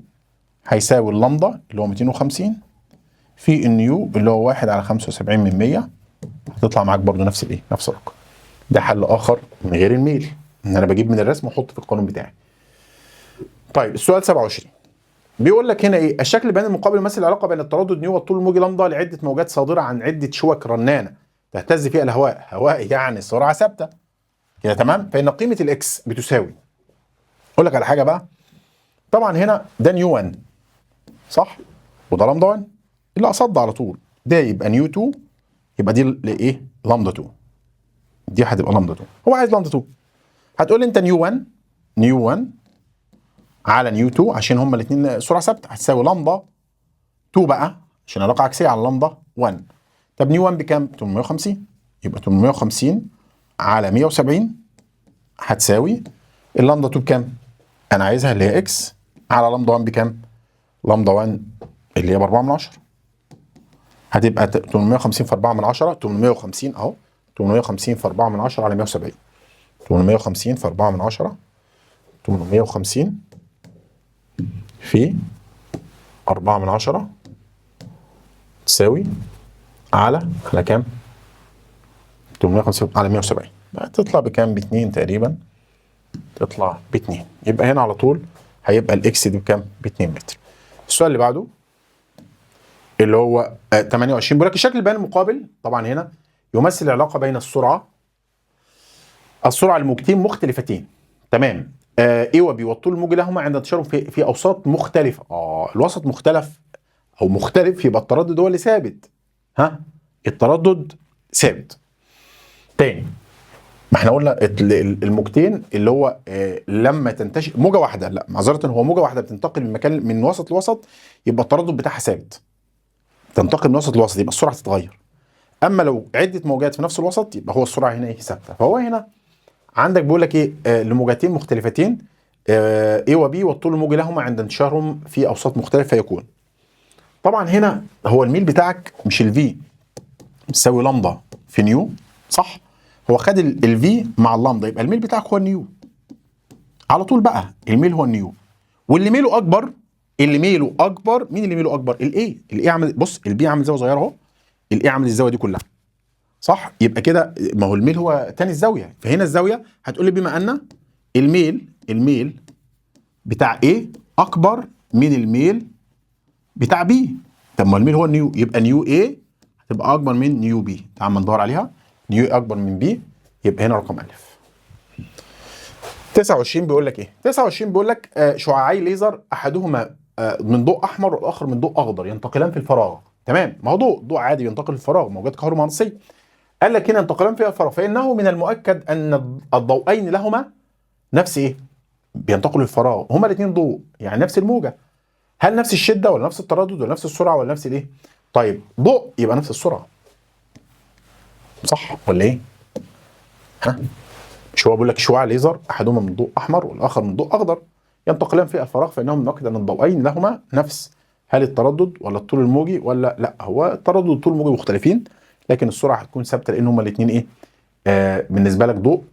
هيساوي اللامدا اللي هو 250 في النيو اللي هو 1 على 75 من 100. هتطلع معاك برضو نفس الايه؟ نفس الرقم. ده حل اخر من غير الميل، ان انا بجيب من الرسم واحط في القانون بتاعي. طيب السؤال 27 بيقول لك هنا ايه؟ الشكل البياني المقابل يمثل العلاقه بين التردد نيو والطول الموجي لامدا لعده موجات صادره عن عده شوك رنانه تهتز فيها الهواء. هواء يعني سرعه ثابته. كده تمام؟ فان قيمه الاكس بتساوي. اقول لك على حاجه بقى. طبعا هنا ده نيو 1 صح؟ وده لامدا 1 اللي قصد على طول. ده يبقى نيو 2 يبقى دي ايه؟ لامدا 2. دي هتبقى لامدا 2. هو عايز لامدا 2. هتقول لي انت نيو 1 على نيو 2 عشان هما الاثنين سرعه ثابته هتساوي لامدا 2 بقى عشان علاقه عكسيه على لامدا 1. طب نيو 1 بكام؟ 850. يبقى 850 على 170 هتساوي اللامدا 2 بكام؟ انا عايزها اللي هي اكس على لامدا 1 بكام؟ لامدا 1 اللي هي ب 4 من 10. هتبقى 850 في 4 من 10 850 اهو. 850 في 4 من 10 على 170. 850 في 4 من 10 850 في 4 من 10 تساوي على كام؟ 850 على 170 تطلع بكام؟ ب2 تقريبا. تطلع ب2. يبقى هنا على طول هيبقى الاكس دي بكام؟ ب2 متر. السؤال اللي بعده اللي هو 28 بيقول لك الشكل البياني المقابل طبعا هنا يمثل العلاقه بين السرعه الموجتين مختلفتين. تمام. ايه وبي والطول الموجي لهما عند انتشارهم في اوساط مختلفه. الوسط مختلف او مختلف يبقى التردد هو اللي ثابت. التردد ثابت. تاني ما احنا قلنا الموجتين اللي هو لما تنتشر موجه واحده، لا معذره، هو موجه واحده بتنتقل من مكان من وسط لوسط يبقى التردد بتاعها ثابت. تنتقل من وسط لوسط يبقى السرعه تتغير. اما لو عده موجات في نفس الوسط يبقى هو السرعه هنا ايه؟ ثابته. فهو هنا عندك بيقول لك ايه؟ لموجتين مختلفتين A و B والطول الموجي لهما عند انتشارهم في اوساط مختلفه يكون. طبعا هنا هو الميل بتاعك مش الفي بيساوي لامدا في نيو صح؟ هو خد الفي مع اللامدا يبقى الميل بتاعك هو النيو. على طول بقى الميل هو النيو. واللي ميله اكبر مين اللي ميله اكبر؟ الاي عامل بص البي عامل زاويه صغيره اهو. الاي عامل الزاويه دي كلها صح؟ يبقى كده ما هو الميل هو تاني الزاويه. فهنا الزاويه هتقول لي بما ان الميل بتاع A اكبر من الميل بتاع B. طب ما الميل هو النيو يبقى نيو A هتبقى اكبر من نيو B. تعال ما ندور عليها. نيو A اكبر من B يبقى هنا رقم الف. 29 بيقول لك ايه؟ 29 بيقول لك شعاعي ليزر احدهما من ضوء احمر والاخر من ضوء اخضر ينتقلان في الفراغ. تمام. ما هو ضوء عادي ينتقل في الفراغ، موجات كهرومغناطيسيه. قال لك هنا ينتقلان فيها الفراغ، فانه من المؤكد ان الضوئين لهما نفس ايه؟ بينتقلوا الفراغ، هما الاثنين ضوء يعني نفس الموجه. هل نفس الشده ولا نفس التردد ولا نفس السرعه ولا نفس الايه؟ طيب ضوء يبقى نفس السرعه، صح ولا ايه؟ ها؟ مش هو بيقول لك شعاع ليزر احدهما من ضوء احمر والاخر من ضوء اخضر، ينتقلان في الفراغ، فانه من المؤكد ان الضوئين لهما نفس. هل التردد ولا الطول الموجي ولا لا؟ هو التردد والطول الموجي مختلفين، لكن السرعه هتكون ثابته لان هما الاثنين ايه؟ بالنسبه لك ضوء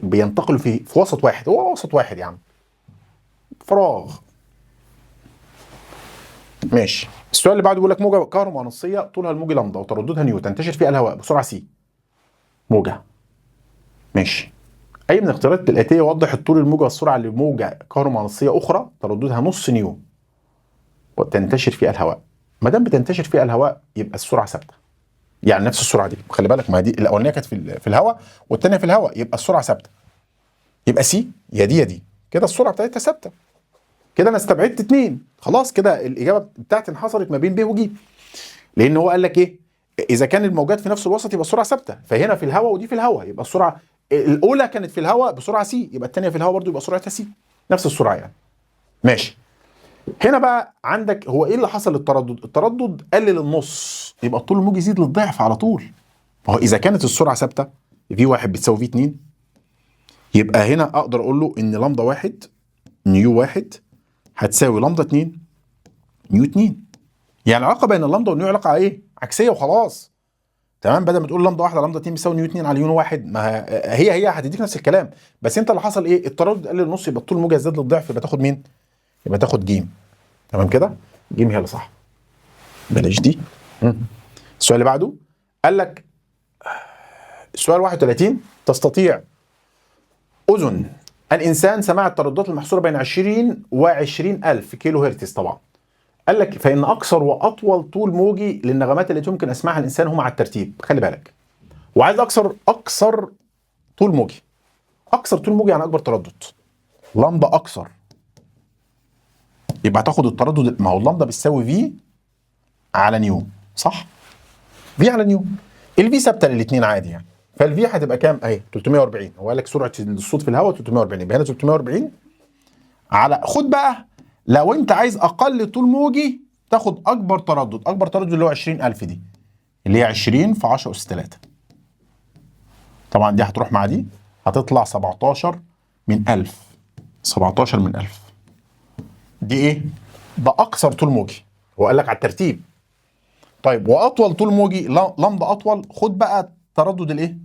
وبينتقلوا في وسط واحد، هو وسط واحد يا عم، فراغ. ماشي. السؤال اللي بعده بيقول لك موجه كهرومغناطيسيه طولها الموجي لامدا وترددها نيو تنتشر فيها الهواء بسرعه سي. موجه. ماشي. اي من الاختيارات الاتيه يوضح الطول الموجي والسرعه لموجه كهرومغناطيسيه اخرى ترددها نص نيو وتنتشر فيها الهواء. ما دام بتنتشر فيها الهواء يبقى السرعه ثابته، يعني نفس السرعه دي. خلي بالك، ما دي الاولانيه كانت في الهواء والثانيه في الهواء، يبقى السرعه ثابته. يبقى سي يا دي يا دي، كده السرعه بتاعتها ثابته. كده انا استبعدت اثنين، خلاص كده الاجابه بتاعتي انحصرت ما بين ب وج. لان هو قال لك ايه؟ اذا كان الموجات في نفس الوسط يبقى السرعه ثابته، فهنا في الهواء ودي في الهواء يبقى السرعه الاولى كانت في الهواء بسرعه سي، يبقى الثانيه في الهواء برضو يبقى سرعتها سي، نفس السرعه يعني. ماشي. هنا بقى عندك هو ايه اللي حصل للتردد؟ التردد قلل النص، يبقى الطول الموجي يزيد للضعف على طول. فهو اذا كانت السرعه ثابته في 1 بتساوي في 2، يبقى هنا اقدر اقول له ان لامدا 1 نيو 1 هتساوي لامدا 2 نيو 2. يعني العلاقه بين اللامدا والنيو علاقه ايه؟ عكسيه وخلاص. تمام؟ بدل ما تقول لامدا 1 على لامدا 2 بيساوي نيو 2 على نيو 1، ما هي هتديك نفس الكلام، بس انت اللي حصل ايه؟ التردد قلل النص، يبقى الطول الموجي يزداد للضعف، يبقى تاخد مين؟ يبقى تاخد ج. تمام كده؟ ج هي اللي صح. بلاش دي. السؤال اللي بعده قال لك السؤال 31: تستطيع اذن الانسان سماع الترددات المحصوره بين 20 و20 الف كيلو هرتز طبعا. قال لك فان اقصر واطول طول موجي للنغمات التي يمكن اسماعها الانسان هما على الترتيب. خلي بالك، وعايز اقصر طول موجي. اقصر طول موجي يعني اكبر تردد. لامدا اقصر، يبقى هتاخد التردد، ما هو اللامدا بتساوي في على نيو، صح؟ في على نيو. الفي ثابته للاثنين عادي يعني، فالفي هتبقى كام؟ اهي 340. هو قال لك سرعه الصوت في الهواء 340، يبقى هنا 340 على، خد بقى لو انت عايز اقل طول موجي تاخد اكبر تردد. اكبر تردد اللي هو 20000 دي، اللي هي 20 في 10 اس 3. طبعا دي هتروح مع دي هتطلع 17 من 1000. 17 من 1000 دي ايه؟ ده اقصر طول موجي، هو قال لك على الترتيب. طيب واطول طول موجي لمبه اطول، خد بقى تردد الايه؟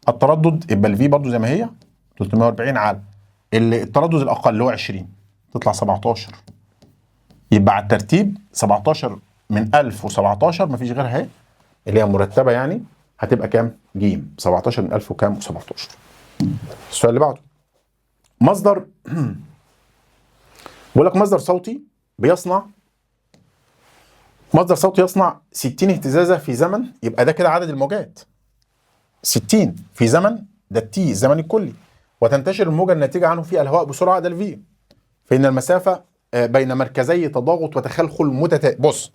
التردد، يبقى الفي برضو زي ما هي 340 على التردد الاقل اللي هو 20 تطلع 17. يبقى على الترتيب 17 من 1000 و17 مفيش غيرها اهي اللي هي مرتبه يعني، هتبقى كام؟ ج. 17 من 1000 وكام؟ و17. السؤال اللي بعده مصدر بيقول لك مصدر صوتي يصنع 60 اهتزازه في زمن، يبقى ده كده عدد الموجات 60 في زمن، ده التي الزمن الكلي، وتنتشر الموجه الناتجه عنه في الهواء بسرعه، ده الفي. فإن المسافه بين مركزي تضاغط وتخلخل بص،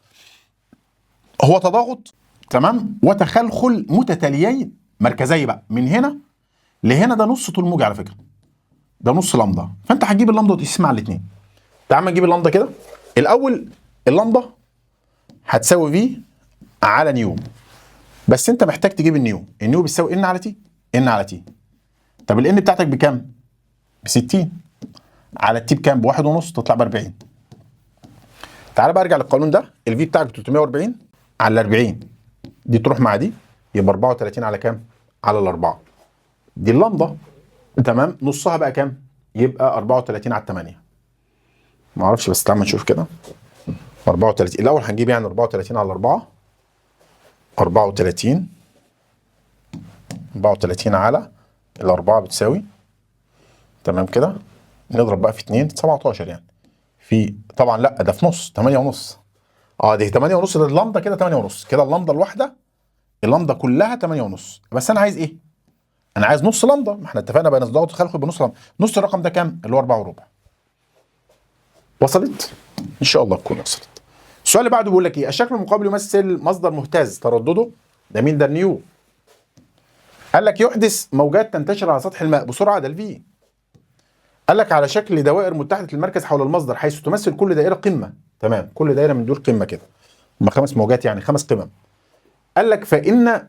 هو تضاغط تمام وتخلخل متتاليين. مركزي بقى من هنا لهنا ده نص طول موجي على فكره، ده نص لامدا. فانت هتجيب اللامدا وتقسمها على الاثنين. تعال نجيب اللامدا كده الاول. اللامدا هتساوي في على نيو، بس انت محتاج تجيب النيو بتساوي ان على تي. طب الان بتاعتك بكام؟ ب 60 على التي بكام؟ بواحد ونص، تطلع ب 40. تعال بقى ارجع للقانون ده، الفي بتاعك 340 على 40 دي تروح مع دي، يبقى 34 على كام؟ على الاربعه. دي اللامدا تمام، نصها بقى كام؟ يبقى 34 على 8. ما اعرفش بس تعال نشوف كده. 34 الاول هنجيب يعني 34 على 4، 34 على الأربعة بتساوي تمام كده. نضرب بقى في 2 17 يعني، في طبعا لا ده في نص 8 ونص. دي 8 ونص، ده اللامدا كده 8 ونص، كده اللامدا الواحده اللامدا كلها 8 ونص. بس انا عايز ايه؟ انا عايز نص لامدا، ما احنا اتفقنا بين الضغط والتخلخل بنص لامدا. نص الرقم ده كام؟ اللي هو 4 وربع. وصلت؟ ان شاء الله تكون وصلت. السؤال اللي بعده بيقول لك ايه؟ الشكل المقابل يمثل مصدر مهتز تردده، ده مين؟ ده النيو. قال لك يحدث موجات تنتشر على سطح الماء بسرعه، ده الفي. قال لك على شكل دوائر متحده المركز حول المصدر، حيث تمثل كل دائره قمه. تمام، كل دائره من دول قمه كده، هم 5 موجات يعني 5 قمم. قال لك فان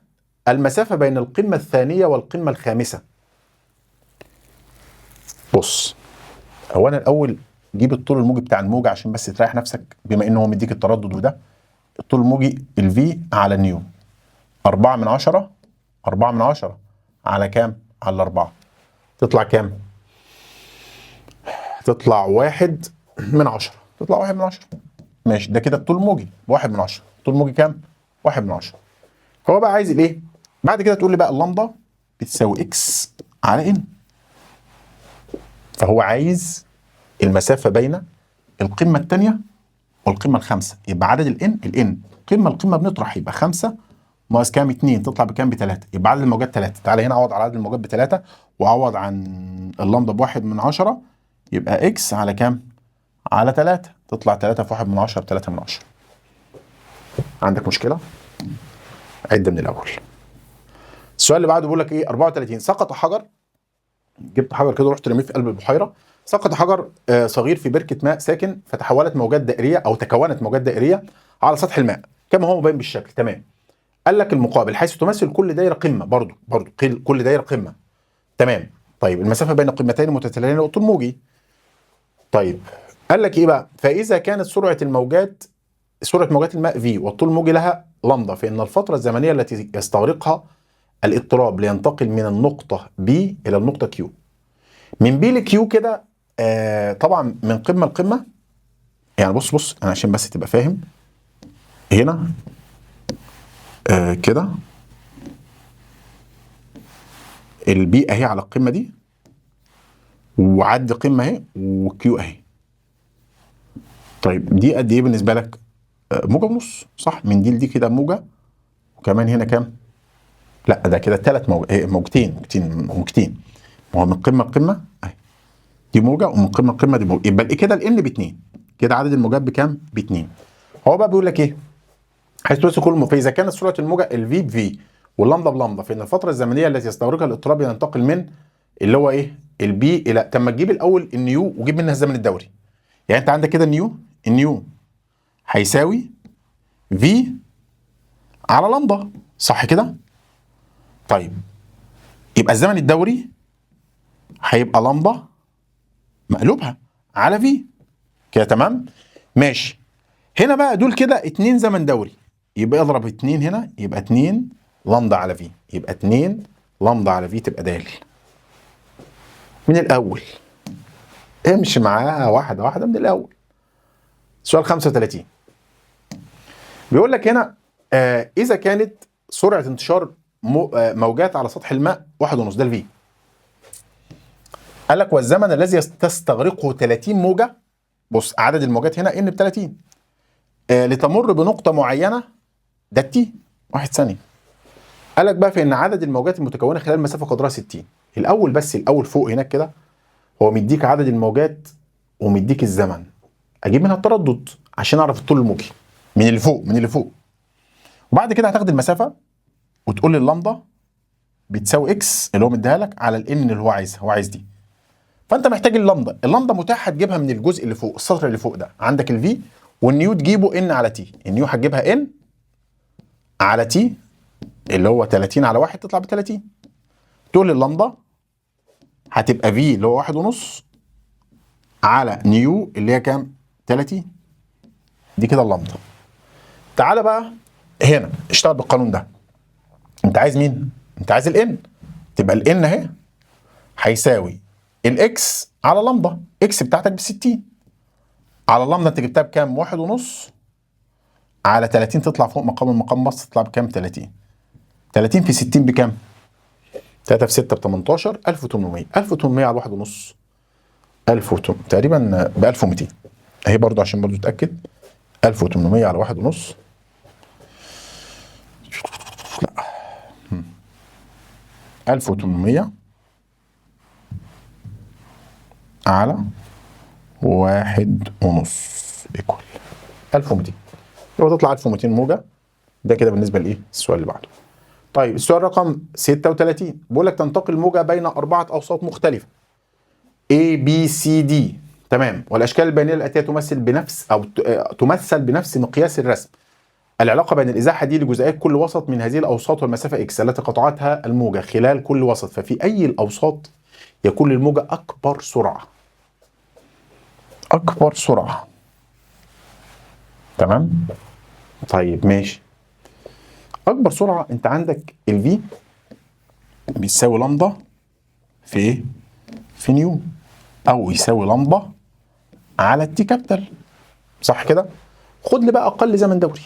المسافه بين القمه الثانيه والقمه الخامسه. بص، هو انا الاول جيب الطول الموجي بتاع الموجه عشان بس تريح نفسك، بما ان هو مديك التردد وده. الطول الموجي الفي على نيو 4 من 10، 4 من 10 على كام؟ على 4 تطلع كام؟ تطلع 1 من 10، تطلع 1 من 10. ماشي، ده كده الطول الموجي 1 من 10. الطول الموجي كام؟ 1 من 10. هو بقى عايز الايه؟ بعد كده تقول لي بقى اللامدا بتساوي اكس على ان. فهو عايز المسافه بين القمه الثانيه والقمه الخامسه، يبقى عدد الان القمه بنطرح، يبقى 5 ناقص كام؟ 2 تطلع بكام؟ ب3. يبقى عدد الموجات 3. تعالى هنا اعوض على عدد الموجات ب3 واعوض عن اللامدا ب1 من 10، يبقى اكس على كام؟ على 3. تطلع 3 في 1 من 10 ب3 من 10. عندك مشكله؟ عد من الاول. السؤال اللي بعده بيقول لك ايه؟ 34 سقط حجر. جبت حجر كده ورحت رميه في قلب البحيره. سقط حجر صغير في بركه ماء ساكن، فتحولت موجات دائريه او تكونت موجات دائريه على سطح الماء كما هو مبين بالشكل. تمام. قال لك المقابل، حيث تمثل كل دايره قمه. برضو كل دايره قمه. تمام. طيب المسافه بين قمتين متتاليين والطول موجي. طيب قال لك ايه بقى؟ فاذا كانت سرعه موجات الماء في والطول الموجي لها لامدا، فان الفتره الزمنيه التي يستغرقها الاضطراب لينتقل من النقطه B الى النقطه Q، من B لQ كده. طبعا من قمه لقمه. يعني بص انا عشان بس تبقى فاهم، هنا كده البي اهي على القمه دي، وعد قمه اهي، وكيو اهي. طيب دي قد ايه بالنسبه لك؟ موجه ونص، صح؟ من دي لدي كده موجه، وكمان هنا كام؟ لا ده كده 3 موجتين. ما هو من قمه لقمه اهي دي موجه، ومن قمه لقمه دي موجه، يبقى كده الان ب2. كده عدد الموجات بكام؟ ب2. هو بقى بيقول لك ايه؟ حيث تمثل كل فاذا كانت سرعه الموجه الفي بفي واللامدا بلامدا، فان الفتره الزمنيه التي يستغرقها الاضطراب ينتقل من اللي هو ايه؟ البي الى. طب ما تجيب الاول النيو وجيب منها الزمن الدوري. يعني انت عندك كده النيو هيساوي في على لامدا، صح كده؟ طيب يبقى الزمن الدوري هيبقى لامدا مقلوبها على في كده. تمام ماشي. هنا بقى دول كده 2 زمن دوري، يبقى اضرب 2 هنا، يبقى 2 لامدا على في، يبقى 2 لامدا على في تبقى د. من الاول امشي معاها واحده واحده من الاول. سؤال 35 بيقول لك هنا اذا كانت سرعه انتشار موجات على سطح الماء 1.5، ده الفي. قال لك والزمن الذي تستغرقه 30 موجه. بص عدد الموجات هنا ان ب30 لتمر بنقطه معينه، ده التي 1 ثانيه. قال لك بقى فان عدد الموجات المتكونه خلال مسافه قدرها 60. الاول فوق هناك كده هو مديك عدد الموجات ومديك الزمن، اجيب منها التردد عشان اعرف الطول الموجي من اللي فوق. وبعد كده هتاخد المسافه وتقول لي اللامدا بتساوي اكس اللي هو مديها لك على الان اللي هو عايزها. هو عايز دي، فانت محتاج اللامدا متاح تجيبها من الجزء اللي فوق، السطر اللي فوق ده. عندك الفي والنيو تجيبه ان على تي. النيو هتجيبها ان على تي اللي هو 30 على 1 تطلع ب30. تقول لي اللامدا هتبقى في اللي هو 1.5 على نيو اللي هي كام؟ 30. دي كده اللامدا. تعالى بقى هنا اشتغل بالقانون ده. انت عايز مين؟ انت عايز الان، تبقى الان اهي هيساوي الاكس على لامدا. اكس بتاعتك ب60 على لامدا انت جبتها بكام؟ 1.5 على 30 تطلع فوق المقام بس تطلع بكام؟ 30. 30 في 60 بكام؟ 3 في 6 ب 18. 1800 على 1.5 1800 تقريبا ب 1200 اهي برضو عشان برضو تتاكد. 1800 على 1.5 لا 1800 على 1.5 ايكوال 1200. يبقى تطلع 1200 موجة. ده كده بالنسبة لايه؟ السؤال اللي بعده. طيب السؤال رقم 36 بيقول لك تنتقل الموجة بين 4 أوساط مختلفة A B C D. تمام. والأشكال البيانية الآتية تمثل بنفس مقياس الرسم. العلاقة بين الإزاحة دي لجزيئات كل وسط من هذه الأوساط والمسافة X التي قطعتها الموجة خلال كل وسط، ففي أي الأوساط يكون للموجة أكبر سرعة؟ أكبر سرعة. تمام؟ طيب ماشي. أكبر سرعة أنت عندك ال V بيساوي لامدا في إيه؟ في نيو، أو يساوي لامدا على التي كابيتال. صح كده؟ خد لي بقى أقل زمن دوري.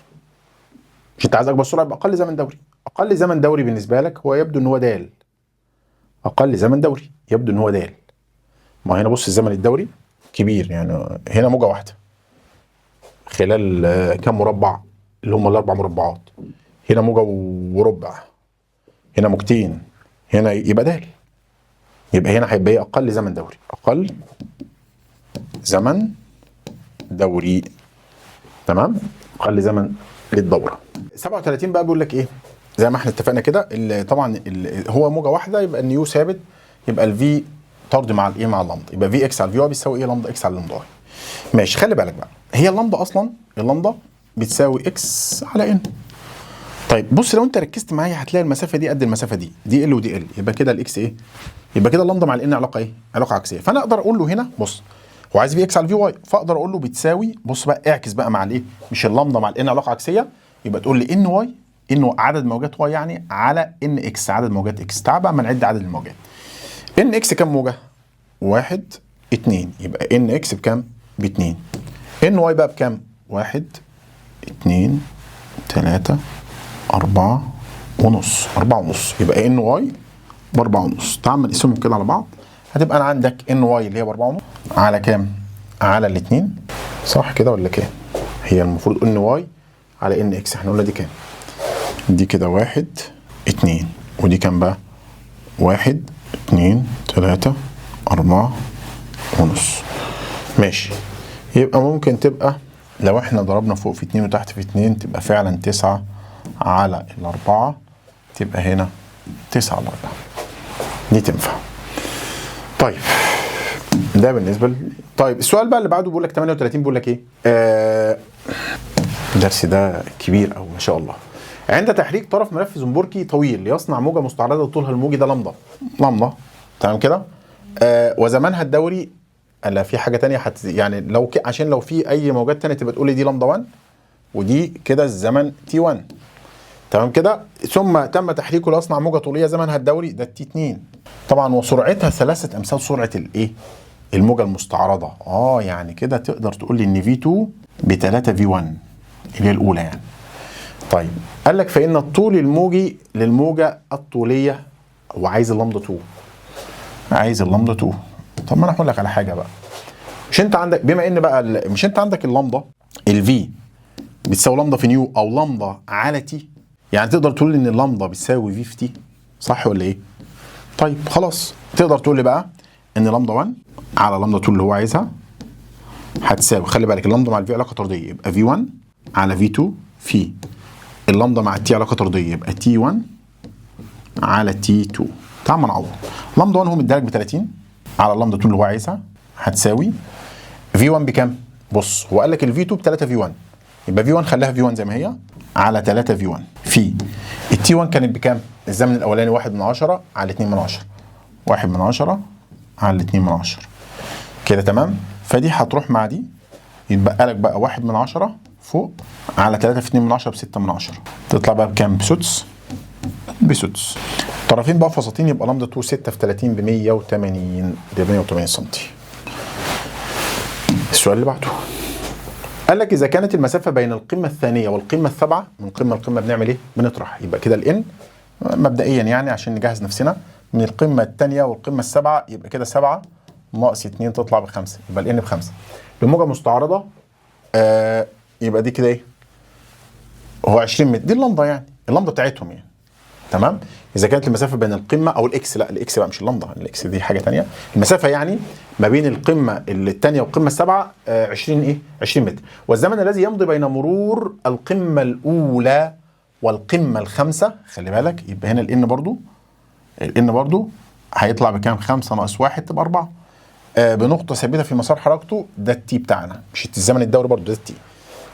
مش أنت عايز أكبر سرعة يبقى أقل زمن دوري. أقل زمن دوري بالنسبة لك هو يبدو إن هو د. أقل زمن دوري يبدو إن هو د. ما هنا بص الزمن الدوري كبير، يعني هنا موجة واحدة خلال كام مربع اللي هم الأربع مربعات. هنا موجة وربع، هنا موجتين، هنا يبقى د. يبقى هنا هيبقى ايه؟ أقل زمن دوري. أقل زمن دوري. تمام؟ أقل زمن للدورة. 37 بقى بيقول لك إيه؟ زي ما احنا اتفقنا كده، طبعا هو موجة واحدة يبقى النيو ثابت، يبقى الفي طرد مع الايه؟ مع اللامدا، يبقى في اكس على الفي واي بيساوي ايه؟ لامدا اكس على لامدا واي. ماشي. خلي بالك بقى، هي اللامدا اصلا اللامدا بتساوي اكس على ان. طيب بص لو انت ركزت معايا هتلاقي المسافه دي قد المسافه دي ال ودي ال، يبقى كده الاكس ايه؟ يبقى كده اللامدا مع الان علاقه ايه؟ علاقه عكسيه. فانا اقدر اقول له هنا بص، هو عايز في اكس على الفي واي، فاقدر اقول له بتساوي، بص بقى اعكس بقى مع الايه؟ مش اللامدا مع الان علاقه عكسيه، يبقى تقول لي ان واي، انه عدد موجات واي يعني على ان اكس عدد موجات اكس. تعال بقى اما نعد عدد الموجات. ان اكس كام موجه؟ 1 2، يبقى ان اكس بكام؟ ب2. ان واي بقى بكام؟ 1 2 3 4 ونص، 4 ونص، يبقى ان واي ب4 ونص. تعال نقسمهم كده على بعض، هتبقى انا عندك ان واي اللي هي ب4 ونص على كام؟ على الاثنين. صح كده ولا كام؟ هي المفروض ان واي على ان اكس، احنا قلنا دي كام؟ دي كده 1 2، ودي كام بقى؟ 1 2 3 4 ونص. ماشي. يبقى ممكن تبقى لو احنا ضربنا فوق في 2 وتحت في 2 تبقى فعلا 9 على الأربعة، تبقى هنا 9 على 4. دي تنفع. طيب ده بالنسبة طيب السؤال بقى اللي بعده بيقول لك 38 بيقول لك ايه؟ الدرس ده كبير أوي ما شاء الله. عند تحريك طرف ملف زنبركي طويل ليصنع موجة مستعرضة طولها الموجي ده لامدا. تمام كده؟ وزمانها الدوري، لا في حاجة تانية يعني لو عشان لو في أي موجات تانية تبقى تقول لي دي لامدا 1 ودي كده الزمن تي 1. تمام كده؟ ثم تم تحريكه ليصنع موجة طولية زمنها الدوري ده تي 2 طبعا، وسرعتها 3 أمثال سرعة الايه؟ الموجة المستعرضة. يعني كده تقدر تقول لي إن في 2 ب 3 في 1 اللي هي الأولى يعني. طيب قال لك فإن الطول الموجي للموجة الطولية هو عايز اللامدا 2. عايز اللامدا 2. طب ما انا هقول لك على حاجه بقى. مش انت عندك بما ان بقى مش انت عندك اللامدا الفي بتساوي لامدا في نيو او لامدا على تي، يعني تقدر تقول ان اللامدا بتساوي في في تي، صح ولا ايه؟ طيب خلاص تقدر تقول لي بقى ان لامدا 1 على لامدا 2 اللي هو عايزها هتساوي، خلي بالك اللامدا مع الفي علاقه طرديه يبقى في 1 على في 2 في اللامدا مع التي علاقه طرديه يبقى تي 1 على تي 2. تعال ما نعوض. لامدا 1 هو مديلك ب 30 على لامدا 2 اللي هو عايزها هتساوي في 1 بكام؟ بص هو قال لك الفي 2 ب 3 في 1، يبقى في 1 خليها في 1 زي ما هي على 3 في 1 في التي 1 كانت بكام؟ الزمن الاولاني 1 من 10 على 2 من 10، 1 من 10 على 2 من 10 كده تمام. فدي هتروح مع دي يتبقى لك بقى 1 من 10 فوق على 3 في 2 من 10 ب 6 من 10، تطلع بقى بكام؟ بسدس. بسدس. طرفين بقى فساتين يبقى لامدا 2 6 في 30 ب 180 سم. السؤال اللي بعده قال لك اذا كانت المسافه بين القمه الثانيه والقمه السابعه، من قمه لقمه بنعمل ايه؟ بنطرح. يبقى كده الان مبدئيا يعني عشان نجهز نفسنا من القمه الثانيه والقمه السابعه، يبقى كده 7 ناقص 2 تطلع ب5، يبقى الان ب5. لموجه مستعرضه يبقى دي كده ايه؟ هو 20 متر، دي اللامدا يعني اللامدا بتاعتهم يعني. تمام. اذا كانت المسافه بين القمه او الاكس، لا الاكس بقى مش اللامدا، الاكس دي حاجه ثانيه. المسافه يعني ما بين القمه الثانيه والقمه السابعه 20 متر، والزمن الذي يمضي بين مرور القمه الاولى والقمه الخامسه، خلي بالك، يبقى هنا الان برضو هيطلع بكام؟ 5 ناقص 1 تبقى 4. بنقطه ثابته في مسار حركته، ده التي بتاعنا، مش الزمن الدوري برضو، ده التي.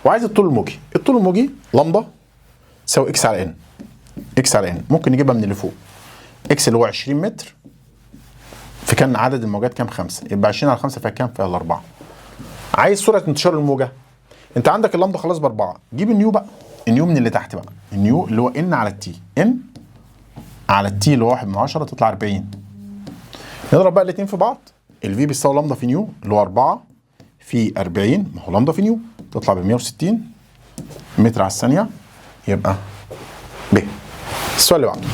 وعايز الطول الموجي. الطول الموجي لامدا تساوي اكس على ان. اكس على ان ممكن نجيبها من اللي فوق. اكس اللي هو 20 متر، في كان عدد الموجات كام؟ 5، يبقى 20 على 5 فيها كام؟ فيها 4. عايز سرعه انتشار الموجه. انت عندك اللامدا خلاص ب4، جيب النيو بقى. النيو من اللي تحت بقى، النيو اللي هو ان على التي. ان على التي اللي هو 1/10 تطلع 40. نضرب بقى الاثنين في بعض. الفي بيساوي لامدا في نيو اللي هو 4 في 40، ما هو لامدا في نيو، تطلع ب 160 متر على الثانيه. يبقى ب. السؤال اللي بعده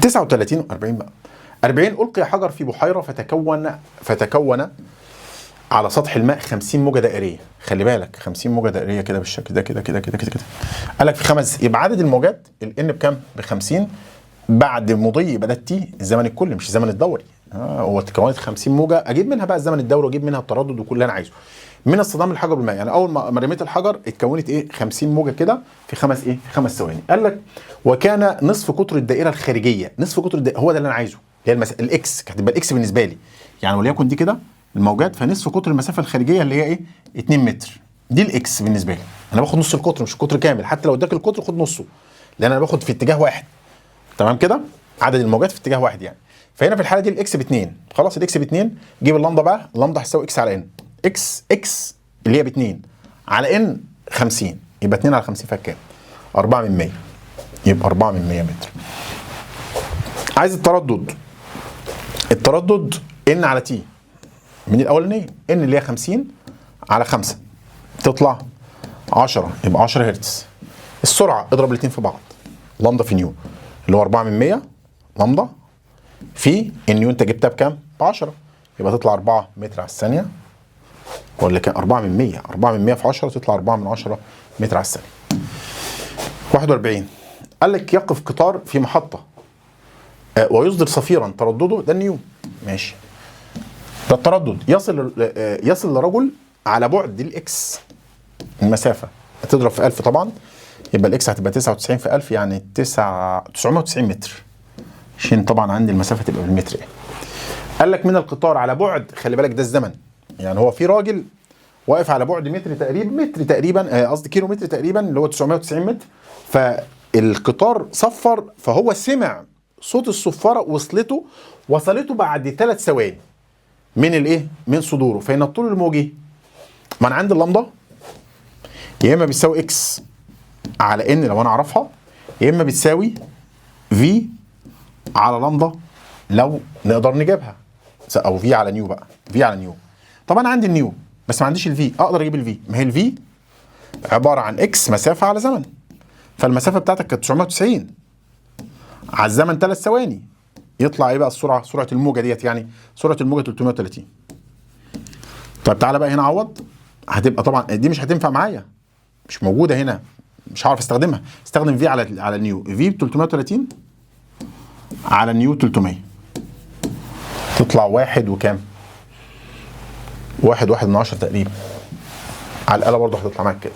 39 و40 بقى. 40 ألقي حجر في بحيرة فتكون على سطح الماء 50 موجة دائرية. خلي بالك 50 موجة دائرية كده بالشكل ده، كده كده كده كده كده. قال لك في 5، يبقى عدد الموجات الN بكام؟ ب50 بعد مضي، يبقى ده التي الزمن الكلي مش الزمن الدوري. هو تكونت 50 موجة، اجيب منها بقى الزمن الدوري واجيب منها التردد وكل اللي انا عايزه. من اصطدام الحجر بالماء، يعني اول ما رميت الحجر اتكونت ايه؟ 50 موجة كده في 5 ثواني. قال لك وكان نصف قطر الدائرة الخارجية، نصف قطر الدائرة هو ده اللي انا عايزه، اللي هي الاكس، هتبقى الاكس بالنسبة لي يعني، وليكن دي كده الموجات، فنصف قطر المسافة الخارجية اللي هي ايه؟ 2 متر، دي الاكس بالنسبة لي. انا باخد نص القطر مش القطر كامل، حتى لو اداك القطر خد نصه، لان انا باخد في اتجاه واحد. تمام كده؟ عدد الموجات في اتجاه واحد يعني. فهنا في الحاله دي الاكس ب2، خلاص الاكس ب2، جيب اللامدا بقى. اللامدا هتساوي اكس على ان. اكس اللي هي ب2 على ان 50، يبقى 2 على 50 فيها كام؟ 4 من 100، يبقى 4 من 100 متر. عايز التردد ان على تي من الاولانيه، ان اللي هي 50 على 5 تطلع 10، يبقى 10 هرتز. السرعه اضرب الاثنين في بعض، لامدا في نيو اللي هو 4 من 100 لامدا في النيو، انت جبتها بكام؟ ب10، يبقى تطلع 4 متر على الثانيه، ولا كان 4 من 100؟ 4 من 100 في 10 تطلع 4 من 10 متر على الثانيه. 41 قال لك يقف قطار في محطه ويصدر صفيرا تردده، ده النيو، ماشي، ده التردد، يصل لرجل على بعد دي الاكس، المسافه هتضرب في 1000 طبعا، يبقى الاكس هتبقى 99 في 1000 يعني 990 متر، عشان طبعا عندي المسافه تبقى بالمتر يعني. قال لك من القطار على بعد، خلي بالك ده الزمن، يعني هو في راجل واقف على بعد متر تقريبا، قصدي كيلو متر تقريبا اللي هو 990 متر، فالقطار صفر، فهو سمع صوت الصفاره وصلته بعد 3 ثواني من الايه؟ من صدوره. فإن الطول الموجي، ما انا عندي اللامدا يا اما بتساوي اكس على ان لو انا اعرفها، يا اما بتساوي في على لامدا لو نقدر نجيبها، او في على نيو بقى، في على نيو. طب انا عندي النيو بس ما عنديش الفي، اقدر اجيب الفي، ما هي الفي عباره عن اكس مسافه على زمن، فالمسافه بتاعتك كانت 990 على الزمن 3 ثواني، يطلع ايه بقى سرعه الموجه ديت؟ يعني سرعه الموجه 330. طيب تعالى بقى هنا عوض، هتبقى طبعا دي مش هتنفع معايا، مش موجوده هنا، مش هعرف استخدمها. استخدم في على النيو، في ب 330 على نيو 300 تطلع 1 وكام؟ 1 من 10 تقريبا، على الآلة برضه هتطلع معاك كده.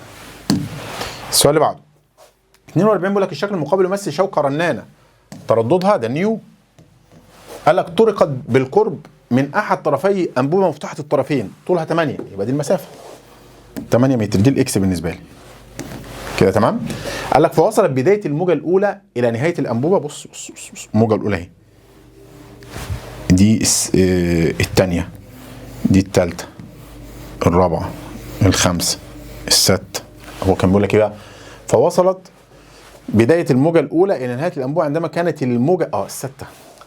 السؤال اللي بعده 42 بيقول لك الشكل المقابل يمثل شوكة رنانة ترددها، ده نيو. قال لك طرقت بالقرب من أحد طرفي أنبوبة مفتوحة الطرفين طولها 8، يبقى دي المسافة 8 متر، دي الإكس بالنسبة لي كده تمام. قال لك فوصلت بداية الموجة الأولى إلى نهاية الأنبوبة. بص الموجة الأولى أهي، دي الثانية، دي الثالثة، الرابعة، الخامسة، السادسة. هو كان بيقول لك ايه بقى؟ فوصلت بداية الموجة الأولى إلى نهاية الأنبوبة عندما كانت الموجة السادسة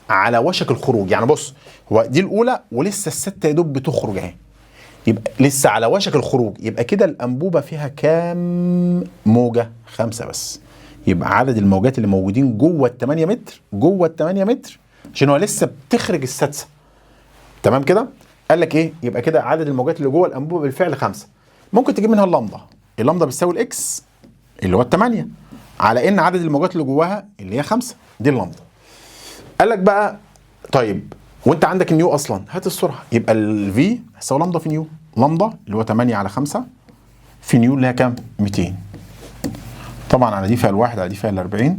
على وشك الخروج. يعني بص، هو دي الأولى ولسه السادسة يا دوب بتخرج أهي، يبقى لسه على وشك الخروج، يبقى كده الأنبوبة فيها كام موجة؟ 5 بس. يبقى عدد الموجات اللي موجودين جوه ال 8 متر، جوه ال 8 متر، عشان هو لسه بتخرج السادسة. تمام كده؟ قال لك ايه؟ يبقى كده عدد الموجات اللي جوه الانبوبه بالفعل 5. ممكن تجيب منها اللامدا بتساوي الاكس اللي هو ال8 على ان عدد الموجات اللي جواها اللي هي 5، دي اللامدا. قال لك بقى طيب وانت عندك النيو اصلا، هات السرعه، يبقى الفي هتساوي لامدا في نيو، لامدا اللي هو 8 على 5 في نيو اللي هي كام؟ 200. طبعا على دي فيها الواحد، على دي فيها ال40.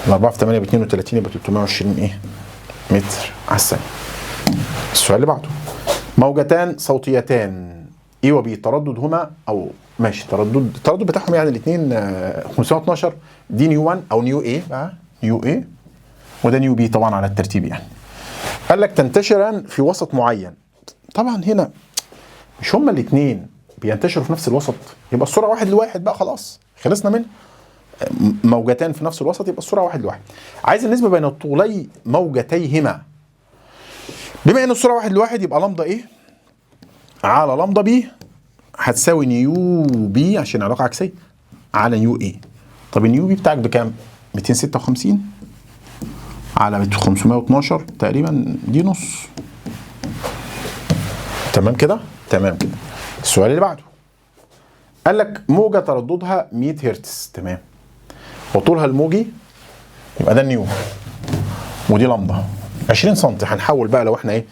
ال4 في 8 ب 32، يبقى 320 ايه متر على الثانيه. السؤال اللي بعده، موجتان صوتيتان اي وبي ترددهما او ماشي التردد بتاعهم يعني الاثنين 512. دي نيو 1 او نيو ايه بقى، نيو ايه، وده نيو بي طبعا على الترتيب يعني. قال لك تنتشران في وسط معين. طبعا هنا مش هما الاثنين بينتشروا في نفس الوسط، يبقى السرعه 1 لواحد بقى، خلاص خلصنا منها. موجتان في نفس الوسط يبقى السرعه 1 لواحد. عايز النسبه بين طولي موجتيهما. بما ان السرعه 1 لواحد يبقى لامدا ايه على لامدا بي هتساوي نيو بي عشان علاقه عكسيه على نيو ايه. طب النيو بي بتاعك بكام؟ 256 على 512 تقريبا، دي نص. تمام كده؟ تمام كده. السؤال اللي بعده قال لك موجة ترددها 100 هرتز، تمام، وطولها الموجي يبقى ده النيو، ودي لمبة 20 سم. هنحول بقى لو احنا ايه،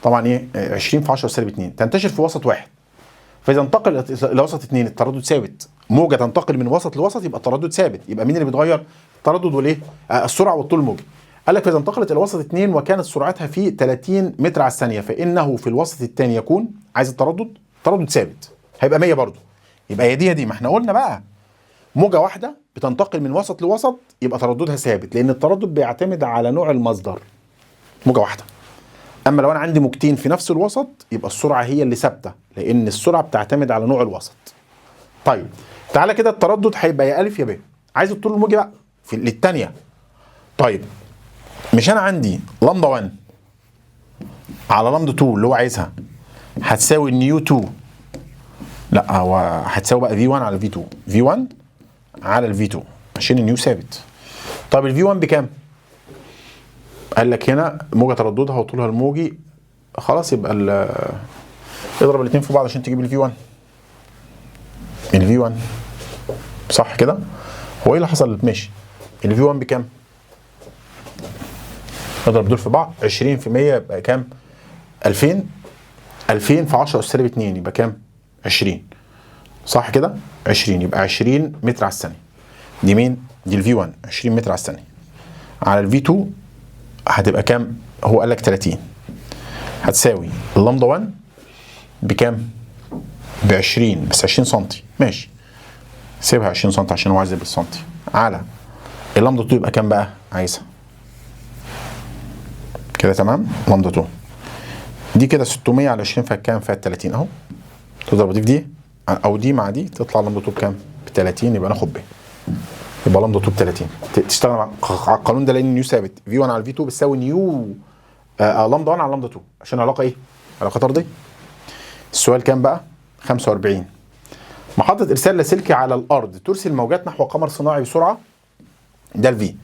طبعا ايه 20 في 10 سالب 2 تنتشر في وسط واحد، فاذا انتقل الى وسط 2 التردد ثابت. موجة تنتقل من وسط لوسط يبقى التردد ثابت، يبقى مين اللي بيتغير؟ التردد والايه؟ السرعة والطول الموجي. قال لك فاذا انتقلت الى وسط 2 وكانت سرعتها فيه 30 متر على الثانية فانه في الوسط الثاني يكون، عايز التردد ثابت، هيبقى 100 برضه. يبقى هي دي ما احنا قلنا بقى موجة واحدة بتنتقل من وسط لوسط يبقى ترددها ثابت، لأن التردد بيعتمد على نوع المصدر. موجة واحدة. أما لو أنا عندي موجتين في نفس الوسط يبقى السرعة هي اللي ثابتة، لأن السرعة بتعتمد على نوع الوسط. طيب تعالى كده التردد هيبقى يا ألف يا ب. عايز الطول الموجي بقى للتانية. طيب مش أنا عندي لمدة 1 على لمدة 2 اللي هو عايزها هتساوي نيو 2، لا هو هتساوي بقى في 1 على في 2، في 1 على الفي 2 عشان النيو ثابت. طب الفي 1 بكام؟ قال لك هنا موجة ترددها وطولها الموجي، خلاص يبقى اضرب الاثنين في بعض عشان تجيب الفي 1. الفي 1 صح كده؟ هو ايه اللي حصل؟ ماشي. الفي 1 بكام؟ اضرب دول في بعض 20 في 100 يبقى كام؟ 2000 في 10 اس سالب 2 يبقى كام؟ 20 صح كده؟ 20 يبقى 20 متر على الثانية. دي مين؟ دي الفي 1 20 متر على الثانية. على الفي 2 هتبقى كام؟ هو قال لك 30 هتساوي اللمدة 1 بكام؟ ب 20 بس 20 سم، ماشي سيبها 20 سم عشان هو عايز بالسنتي، على اللمدة 2 يبقى كام بقى؟ عايزها كده تمام؟ لمدة 2 دي كده 600 على 20 فيها كام؟ فيها 30 اهو. تضرب دي في دي او دي مع دي تطلع لمدة 2 بكام؟ ب 30. يبقى ناخد ب، يبقى لمدة 2 ب 30. تشتغل على القانون ده لان نيو ثابت، في 1 على في 2 بتساوي نيو لمدة 1 على لمدة 2 عشان علاقة ايه؟ علاقة طردية. السؤال كام بقى؟ 45. محطة ارسال لاسلكي على الارض ترسل موجات نحو قمر صناعي بسرعة، ده الفي،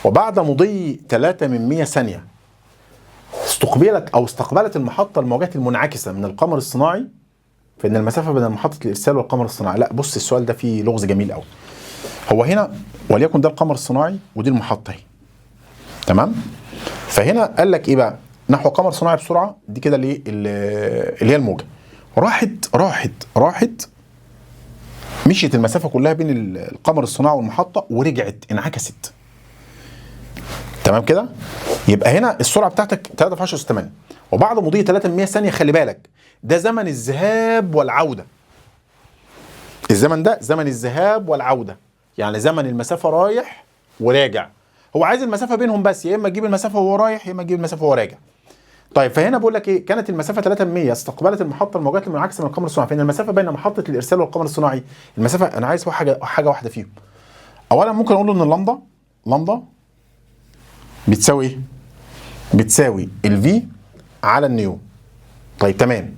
وبعد مضي 3/100 ثانية استقبلت المحطة الموجات المنعكسة من القمر الصناعي، فإن المسافة بين محطة الإرسال والقمر الصناعي. لا بص السؤال ده فيه لغز جميل قوي. هو هنا وليكن ده القمر الصناعي ودي المحطة اهي، تمام؟ فهنا قال لك إيه بقى؟ نحو قمر صناعي بسرعة، دي كده اللي هي الموجة راحت مشيت المسافة كلها بين القمر الصناعي والمحطة ورجعت انعكست، تمام كده؟ يبقى هنا السرعة بتاعتك 3 في 10 أس 8 وبعد مضي 3/100 ثانية. خلي بالك ده زمن الذهاب والعودة. الزمن ده زمن الذهاب والعودة، يعني زمن المسافة رايح وراجع. هو عايز المسافة بينهم بس، يا إما تجيب المسافة وهو رايح يا إما تجيب المسافة وهو راجع. طيب فهنا بقول لك إيه؟ كانت المسافة 3/100 استقبلت المحطة الموجات المنعكسة من القمر الصناعي، فإن المسافة بين محطة الإرسال والقمر الصناعي المسافة أنا عايز حاجة واحدة فيهم. أولا ممكن أقول له إن اللمدة بتساوي إيه؟ بتساوي الفي على النيو. طيب تمام.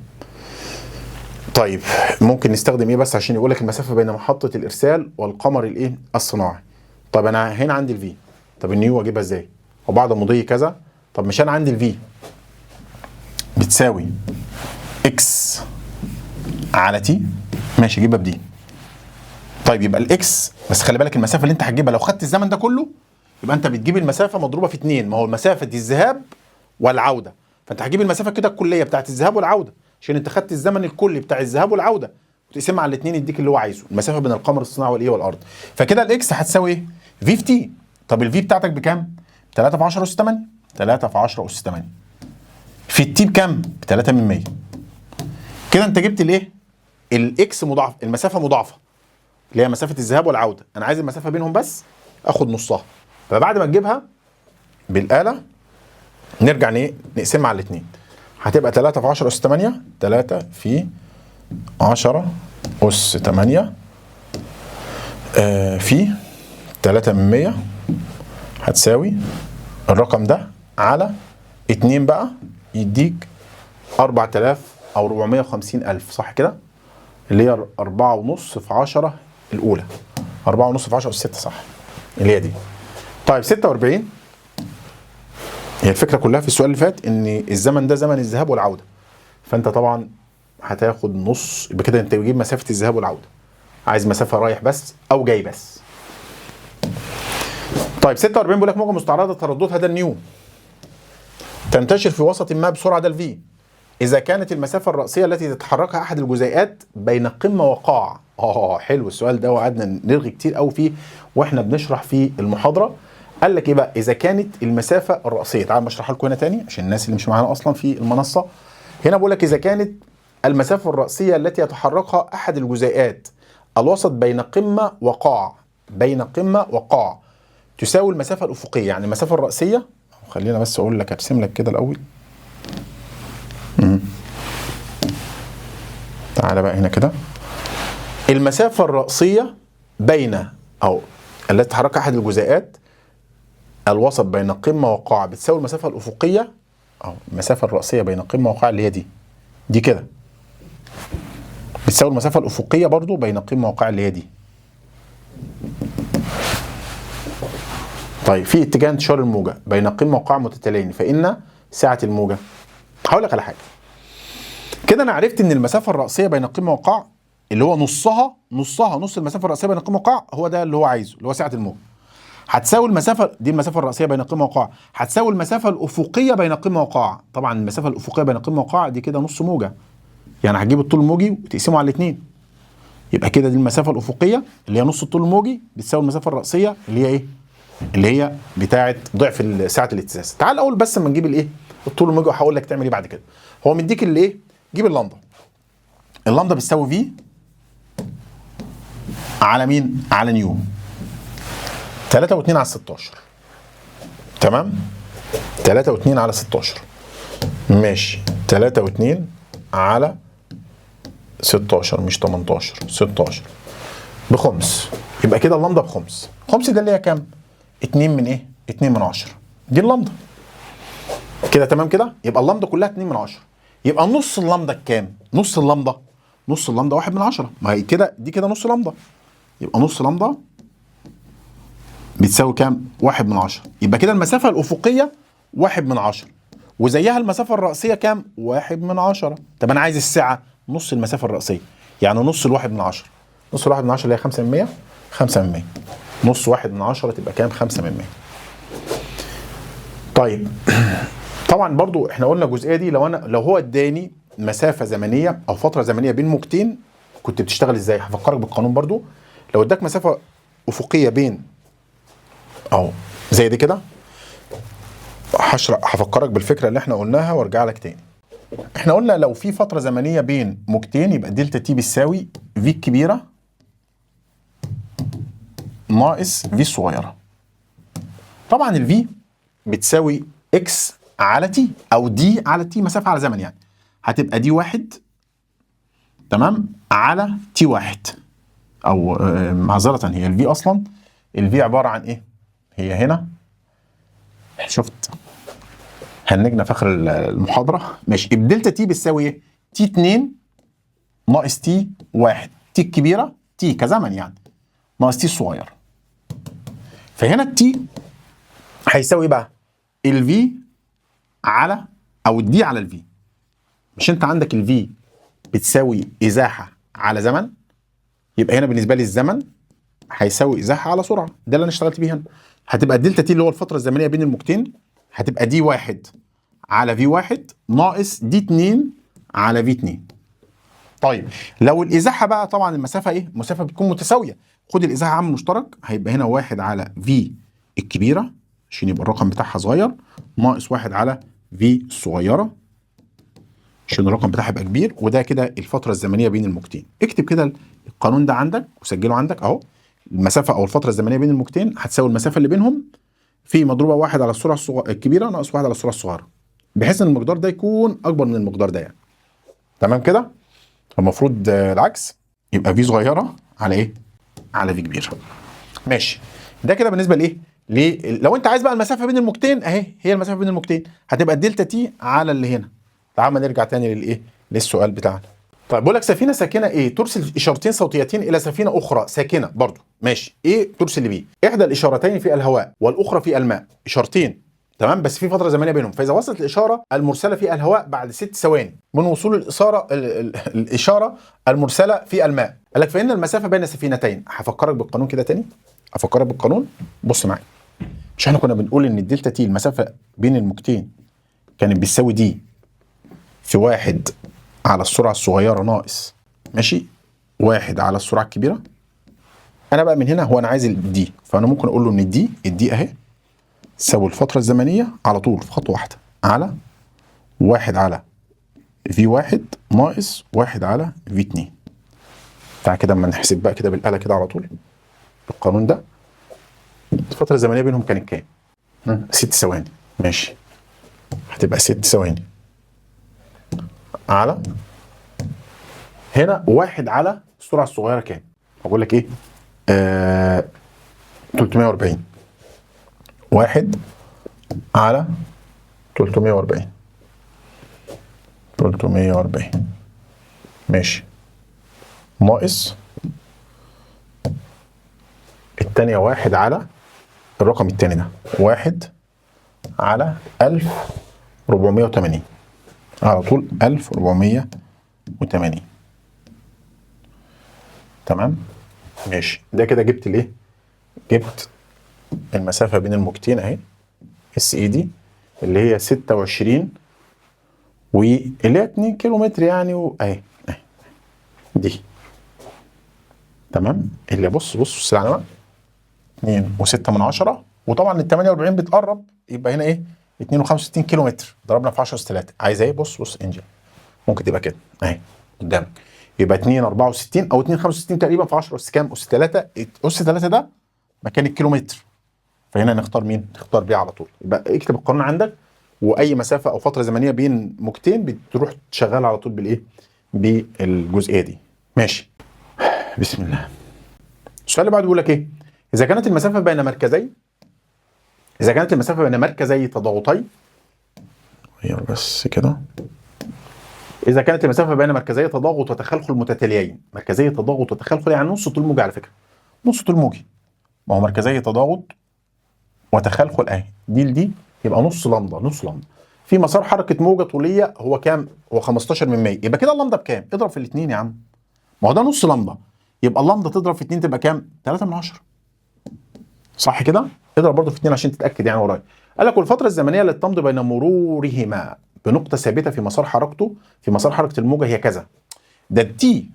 طيب ممكن نستخدم ايه بس عشان يقول لك المسافه بين محطه الارسال والقمر الايه الصناعي. طب انا هنا عندي الفي، طب النيو اجيبها ازاي؟ وبعد مضي كذا. طب مش انا عندي الفي بتساوي اكس على تي، ماشي اجيبها بدي. طيب يبقى الاكس بس خلي بالك المسافه اللي انت هتجيبها لو خدت الزمن ده كله يبقى انت بتجيب المسافه مضروبه في 2، ما هو المسافه دي الذهاب والعوده، فانت هتجيب المسافه كده الكليه بتاعت الذهاب والعوده عشان انت خدت الزمن الكلي بتاع الذهاب والعوده وتقسمها على الاثنين يديك اللي هو عايزه، المسافه بين القمر الصناعي والايه والارض. فكده الاكس هتساوي ايه؟ في في تي. طب الفي بتاعتك بكام؟ 3 في 10 اس 8. 3 في 10 اس 8 في التي بكام؟ ب 3 من 100. كده انت جبت الايه؟ الاكس مضاعف، المسافه مضاعفه اللي هي مسافه الذهاب والعوده. انا عايز المسافه بينهم بس، اخد نصها. فبعد ما تجيبها بالاله نرجع نقسمها على الاثنين. هتبقى 3 في 10 اس 8. 3 في 10 اس 8 في 3 من 100 هتساوي الرقم ده على 2 بقى، يديك 4000 او 450,000 صح كده؟ اللي هي 4.5 في 10 الاولى. 4.5 في 10 اس 6 صح، اللي هي دي. طيب 46 هي الفكره كلها في السؤال اللي فات ان الزمن ده زمن الذهاب والعوده. فانت طبعا هتاخد نص، يبقى كده انت بتجيب مسافه الذهاب والعوده. عايز مسافه رايح بس او جاي بس. طيب 46 بيقول لك موجه مستعرضه ترددها ده النيو تنتشر في وسط ما بسرعه ده الفي اذا كانت المسافه الرأسيه التي تتحركها احد الجزيئات بين قمه وقاع. حلو السؤال ده وقعدنا نرغي كتير قوي فيه واحنا بنشرح في المحاضره. قال لك ايه بقى؟ اذا كانت المسافه الرأسيه، تعال بشرحها لكم هنا تاني عشان الناس اللي مش معانا اصلا في المنصه. هنا بقول لك اذا كانت المسافه الرأسيه التي يتحركها احد الجزيئات الوسط بين قمه وقاع، بين قمه وقاع، تساوي المسافه الافقيه. يعني المسافه الرأسيه، خلينا بس اقول لك ارسم لك كده الاول. تعالى بقى هنا كده. المسافه الرأسيه بين او التي تتحركها احد الجزيئات الوسط بين قمه وقاع بتساوي المسافه الافقيه، او المسافه الرأسيه بين قمه وقاع اللي هي دي كده، بتساوي المسافه الافقيه برضو بين قمه وقاع اللي هي دي. طيب في اتجاه انتشار الموجه بين قمه وقاع متتاليين فان سعه الموجه. هقول لك على حاجه كده. انا عرفت ان المسافه الرأسيه بين قمه وقاع اللي هو نص المسافه الرأسيه بين قمه وقاع هو ده اللي هو عايزه، اللي هو سعه الموجه. هتساوي المسافه دي، المسافه الرأسيه بين قمه وقاع، هتساوي المسافه الافقيه بين قمه وقاع. طبعا المسافه الافقيه بين قمه وقاع دي كده نص موجه، يعني هتجيب الطول الموجي وتقسمه على الاثنين، يبقى كده دي المسافه الافقيه اللي هي نص الطول الموجي بتساوي المسافه الرأسيه اللي هي ايه؟ اللي هي بتاعه ضعف سعه الاهتزاز. تعال الاول بس اما نجيب الايه؟ الطول الموجي، وهقول لك تعمل ايه بعد كده. هو مديك اللي ايه؟ جيب اللمبه. اللمبه بتساوي في على مين؟ على نيو. 3 و2 على 16. تمام؟ 3 و2 على 16. ماشي. 3 و2 على 16 مش 18، 16 بخمس. يبقى كده اللمبه بخمس. خمس ده اللي هي كام؟ 2 من ايه؟ 2 من 10. دي اللمبه. كده تمام كده؟ يبقى اللمبه كلها 2 من 10. يبقى نص اللمبه بكام؟ نص اللمبه 1 من 10. ما هي كده دي كده نص لمبه. يبقى نص لمبه بتساوي كام؟ 1 من 10. يبقى كده المسافه الافقيه 1 من 10 وزيها المسافه الرأسيه كام؟ 1 من 10. طب انا عايز السعه نص المسافه الرأسيه، يعني نص الواحد من 10. نص الواحد من 10 اللي هي 5 من 100. 5 من 100 نص 1 من 10 تبقى كام؟ 5 من 100. طيب طبعا برضو احنا قلنا الجزئيه دي لو هو اداني مسافه زمنيه او فتره زمنيه بين موجتين كنت بتشتغل ازاي؟ هفكرك بالقانون برضو. لو اداك مسافه افقيه بين او زي دي كده، هفكرك بالفكره اللي احنا قلناها وارجع لك تاني. احنا قلنا لو في فتره زمنيه بين موجتين يبقى دلتا تي بتساوي في الكبيره ناقص في الصغيره. طبعا الفي بتساوي اكس على تي او دي على تي، مسافه على زمن يعني. هتبقى دي 1 تمام على تي 1 او معذره هي الفي اصلا الفي عباره عن ايه؟ هي هنا شفت هنجنا في اخر المحاضره. ماشي. الدلتا تي بتساوي ايه؟ تي 2 ناقص تي 1. تي الكبيره تي كزمن يعني ناقص تي الصغيره. فهنا التي هيساوي بقى الفي على او الدي على الفي. مش انت عندك الفي بتساوي ازاحه على زمن، يبقى هنا بالنسبه لي الزمن هيساوي ازاحه على سرعه. ده اللي انا اشتغلت بيه هنا. هتبقى الدلتا تي اللي هو الفتره الزمنيه بين الموجتين هتبقى دي 1 على في 1 ناقص دي 2 على في 2. طيب لو الازاحه بقى طبعا المسافه ايه؟ المسافه بتكون متساويه. خد الازاحه عامل مشترك، هيبقى هنا 1 على في الكبيره عشان يبقى الرقم بتاعها صغير، ناقص 1 على في الصغيره عشان الرقم بتاعها يبقى كبير. وده كده الفتره الزمنيه بين الموجتين. اكتب كده القانون ده عندك وسجله عندك اهو. المسافه او الفتره الزمنيه بين الموجتين هتساوي المسافه اللي بينهم في مضروبه 1 على السرعه الكبيره ناقص 1 على السرعه الصغيره، بحيث ان المقدار ده يكون اكبر من المقدار ده يعني. تمام كده؟ المفروض العكس، يبقى في صغيره على ايه؟ على في كبيره. ماشي. ده كده بالنسبه لايه؟ لو انت عايز بقى المسافه بين الموجتين اهي، هي المسافه بين الموجتين هتبقى الدلتا تي على اللي هنا. تعال ما نرجع تاني للايه؟ للسؤال بتاعنا. طيب بقول لك سفينه ساكنه ايه؟ ترسل اشارتين صوتيتين الى سفينه اخرى ساكنه برضو. ماشي. ايه ترسل بيه؟ احدى الاشارتين في الهواء والاخرى في الماء. اشارتين تمام، بس في فتره زمنيه بينهم. فاذا وصلت الاشاره المرسله في الهواء بعد 6 ثواني من وصول الاشاره المرسله في الماء، قال لك فان المسافه بين سفينتين. هفكرك بالقانون كده تاني، افكرك بالقانون. بص معايا، مش احنا كنا بنقول ان الدلتا تي المسافه بين الموجتين كانت بتساوي دي في 1 على السرعه الصغيره ناقص ماشي 1 على السرعه الكبيره. انا بقى من هنا هو انا عايز الدي، فانا ممكن اقول له ان الدي اهي تساوي الفتره الزمنيه على طول في خطوه واحده على 1 على في 1 ناقص 1 على في 2. تعالى كده اما نحسب بقى كده بالاله كده على طول بالقانون ده. الفتره الزمنيه بينهم كانت كام؟ 6 ثواني. ماشي، هتبقى 6 ثواني على هنا 1 على السرعه الصغيره كام؟ اقول لك ايه؟ 340. 1 على 340. ماشي، ناقص الثانيه 1 على الرقم الثاني ده 1 على 1480 على طول 1480. تمام. ماشي، ده كده جبت الايه؟ جبت المسافه بين الموجتين اهي اس اي دي اللي هي 26 واللي هي 2 كيلو متر يعني اهي دي. تمام. اللي بص العلامه 2.6 وطبعا ال 48 بتقرب يبقى هنا ايه؟ 62 كيلو متر ضربنا في 10 اس 3. عايز ايه؟ بص انجل ممكن تبقى كده اهي قدامك، يبقى 2.64 او 2.65 تقريبا في 10 اس كام؟ اس 3. اس 3 ده مكان الكيلو متر، فهنا نختار مين؟ نختار بيه على طول. يبقى اكتب القانون عندك، واي مسافه او فتره زمنيه بين موجتين بتروح تشغل على طول بالايه؟ بالجزئيه دي. ماشي، بسم الله. السؤال اللي بعده بيقول لك ايه؟ اذا كانت المسافه بين مركزي تضاغطي، غير بس كده. اذا كانت المسافه بين مركزي تضاغط وتخلخل متتاليين. مركزي تضاغط وتخلخل يعني نص طول موجي على فكره، نص طول موجي. ما هو مركزي تضاغط وتخلخل اهي دي لدي يبقى نص لمده. في مسار حركه موجه طوليه هو كام؟ هو 15 من 100. يبقى كده اللمده بكام؟ اضرب في الاثنين يا عم، ما هو ده نص لمده، يبقى اللمده تضرب في 2 تبقى كام؟ 3 من 10. صح كده؟ اضرب برضه في 2 عشان تتاكد يعني ورايا. قال لك والفتره الزمنيه التي تمضي بين مرورهما بنقطه ثابته في مسار حركه الموجه هي كذا. ده التي،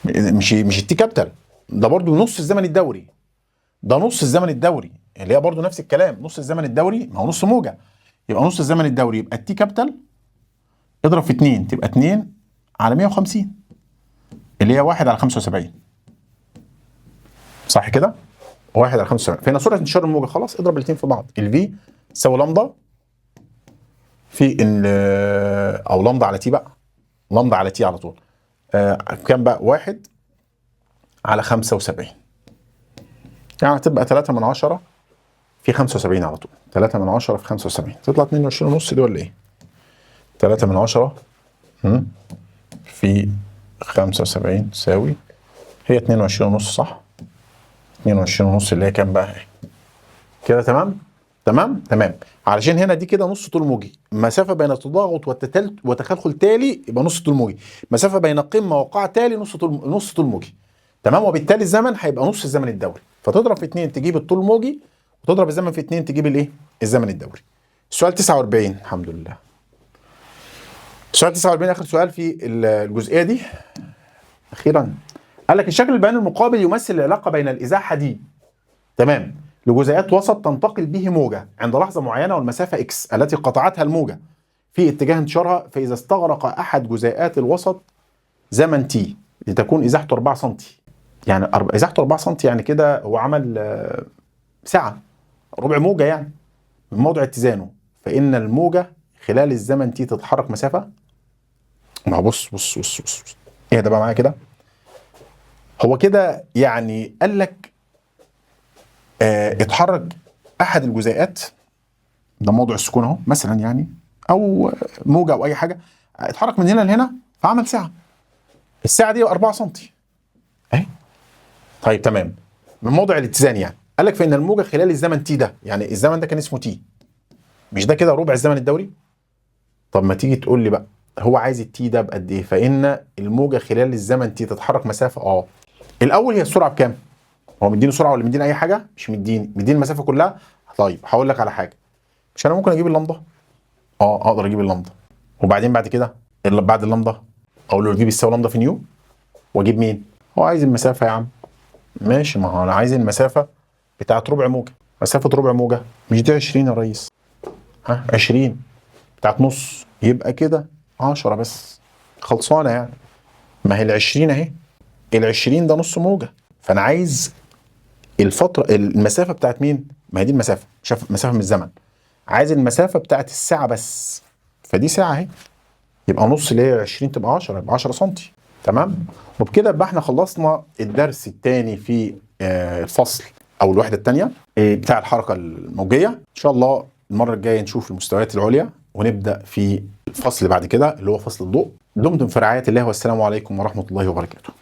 مش التي كابيتال، ده برضه نص الزمن الدوري. ده نص الزمن الدوري اللي هي برضه نفس الكلام. نص الزمن الدوري ما هو نص موجه، يبقى نص الزمن الدوري يبقى التي كابيتال اضرب في 2 تبقى 2 على 150 اللي هي 1 على 75. صح كده؟ 1 على 75. فهنا سرعه انتشار الموجه. خلاص اضرب الاثنين في بعض. الفي تساوي لمده في او لمده على تي بقى، لمده على تي على طول. كام بقى؟ 1 على 75 يعني هتبقى 3 من 10 في 75 على طول. 3 من 10 في 75 تطلع 22 ونص دي ولا ايه؟ 3 من 10 في 75 تساوي هي 22 ونص. صح؟ 22 ونص اللي هي كام بقى؟ كده تمام. علشان هنا دي كده نص طول موجي. مسافه بين تضاغط وتخلخل تالي يبقى نص طول موجي. مسافه بين قمه وقاع تالي نص طول موجي. تمام. وبالتالي الزمن هيبقى نص الزمن الدوري. فتضرب في 2 تجيب الطول الموجي، وتضرب الزمن في 2 تجيب الايه؟ الزمن الدوري. السؤال 49. الحمد لله. سؤال 49 اخر سؤال في الجزئيه دي اخيرا. قال لك الشكل البياني المقابل يمثل العلاقه بين الازاحه دي تمام لجزيئات وسط تنتقل به موجه عند لحظه معينه والمسافه اكس التي قطعتها الموجه في اتجاه انتشارها، فاذا استغرق احد جزيئات الوسط زمن تي لتكون ازاحته 4 سم. يعني ازاحته 4 سم، يعني كده هو عمل ساعه ربع موجه يعني من موضع اتزانه، فان الموجه خلال الزمن تي تتحرك مسافه. ما هو بص ايه ده بقى معايا كده. هو كده يعني قال لك اتحرك احد الجزيئات، ده موضع السكون اهو مثلا يعني، او موجه او اي حاجه، اتحرك من هنا لهنا فعمل ساعه. الساعه دي 4 سم اهي. طيب تمام، من موضع الاتزان يعني. قال لك فان الموجه خلال الزمن تي ده، يعني الزمن ده كان اسمه تي، مش ده كده ربع الزمن الدوري؟ طب ما تيجي تقول لي بقى هو عايز التي ده بقد ايه؟ فان الموجه خلال الزمن تي تتحرك مسافه الاول هي السرعه بكام؟ هو مديني سرعه ولا مديني اي حاجه؟ مش مديني المسافه كلها. طيب هقول لك على حاجه، مش انا ممكن اجيب اللمضه؟ اقدر اجيب اللمضه، وبعدين بعد كده اللي بعد اللمضه اقول له دي بتساوي لمضه في نيو، واجيب مين؟ هو عايز المسافه يا عم. ماشي، ما هو انا عايز المسافه بتاعت ربع موجه. مسافه ربع موجه مش دي 20 يا ريس؟ ها 20 بتاعت نص، يبقى كده 10 بس خلصانه يعني. ما هي ال 20 اهي، ال 20 ده نص موجه، فانا عايز الفتره المسافه بتاعت مين؟ ما هي دي المسافه، شاف مسافه من الزمن. عايز المسافه بتاعت الساعه بس، فدي ساعه اهي، يبقى نص اللي هي 20 تبقى 10، يبقى 10 سم. تمام. وبكده يبقى احنا خلصنا الدرس الثاني في الفصل او الوحده الثانيه بتاع الحركه الموجيه. ان شاء الله المره الجايه نشوف المستويات العليا، ونبدا في الفصل بعد كده اللي هو فصل الضوء. دمتم في رعايه الله، والسلام عليكم ورحمه الله وبركاته.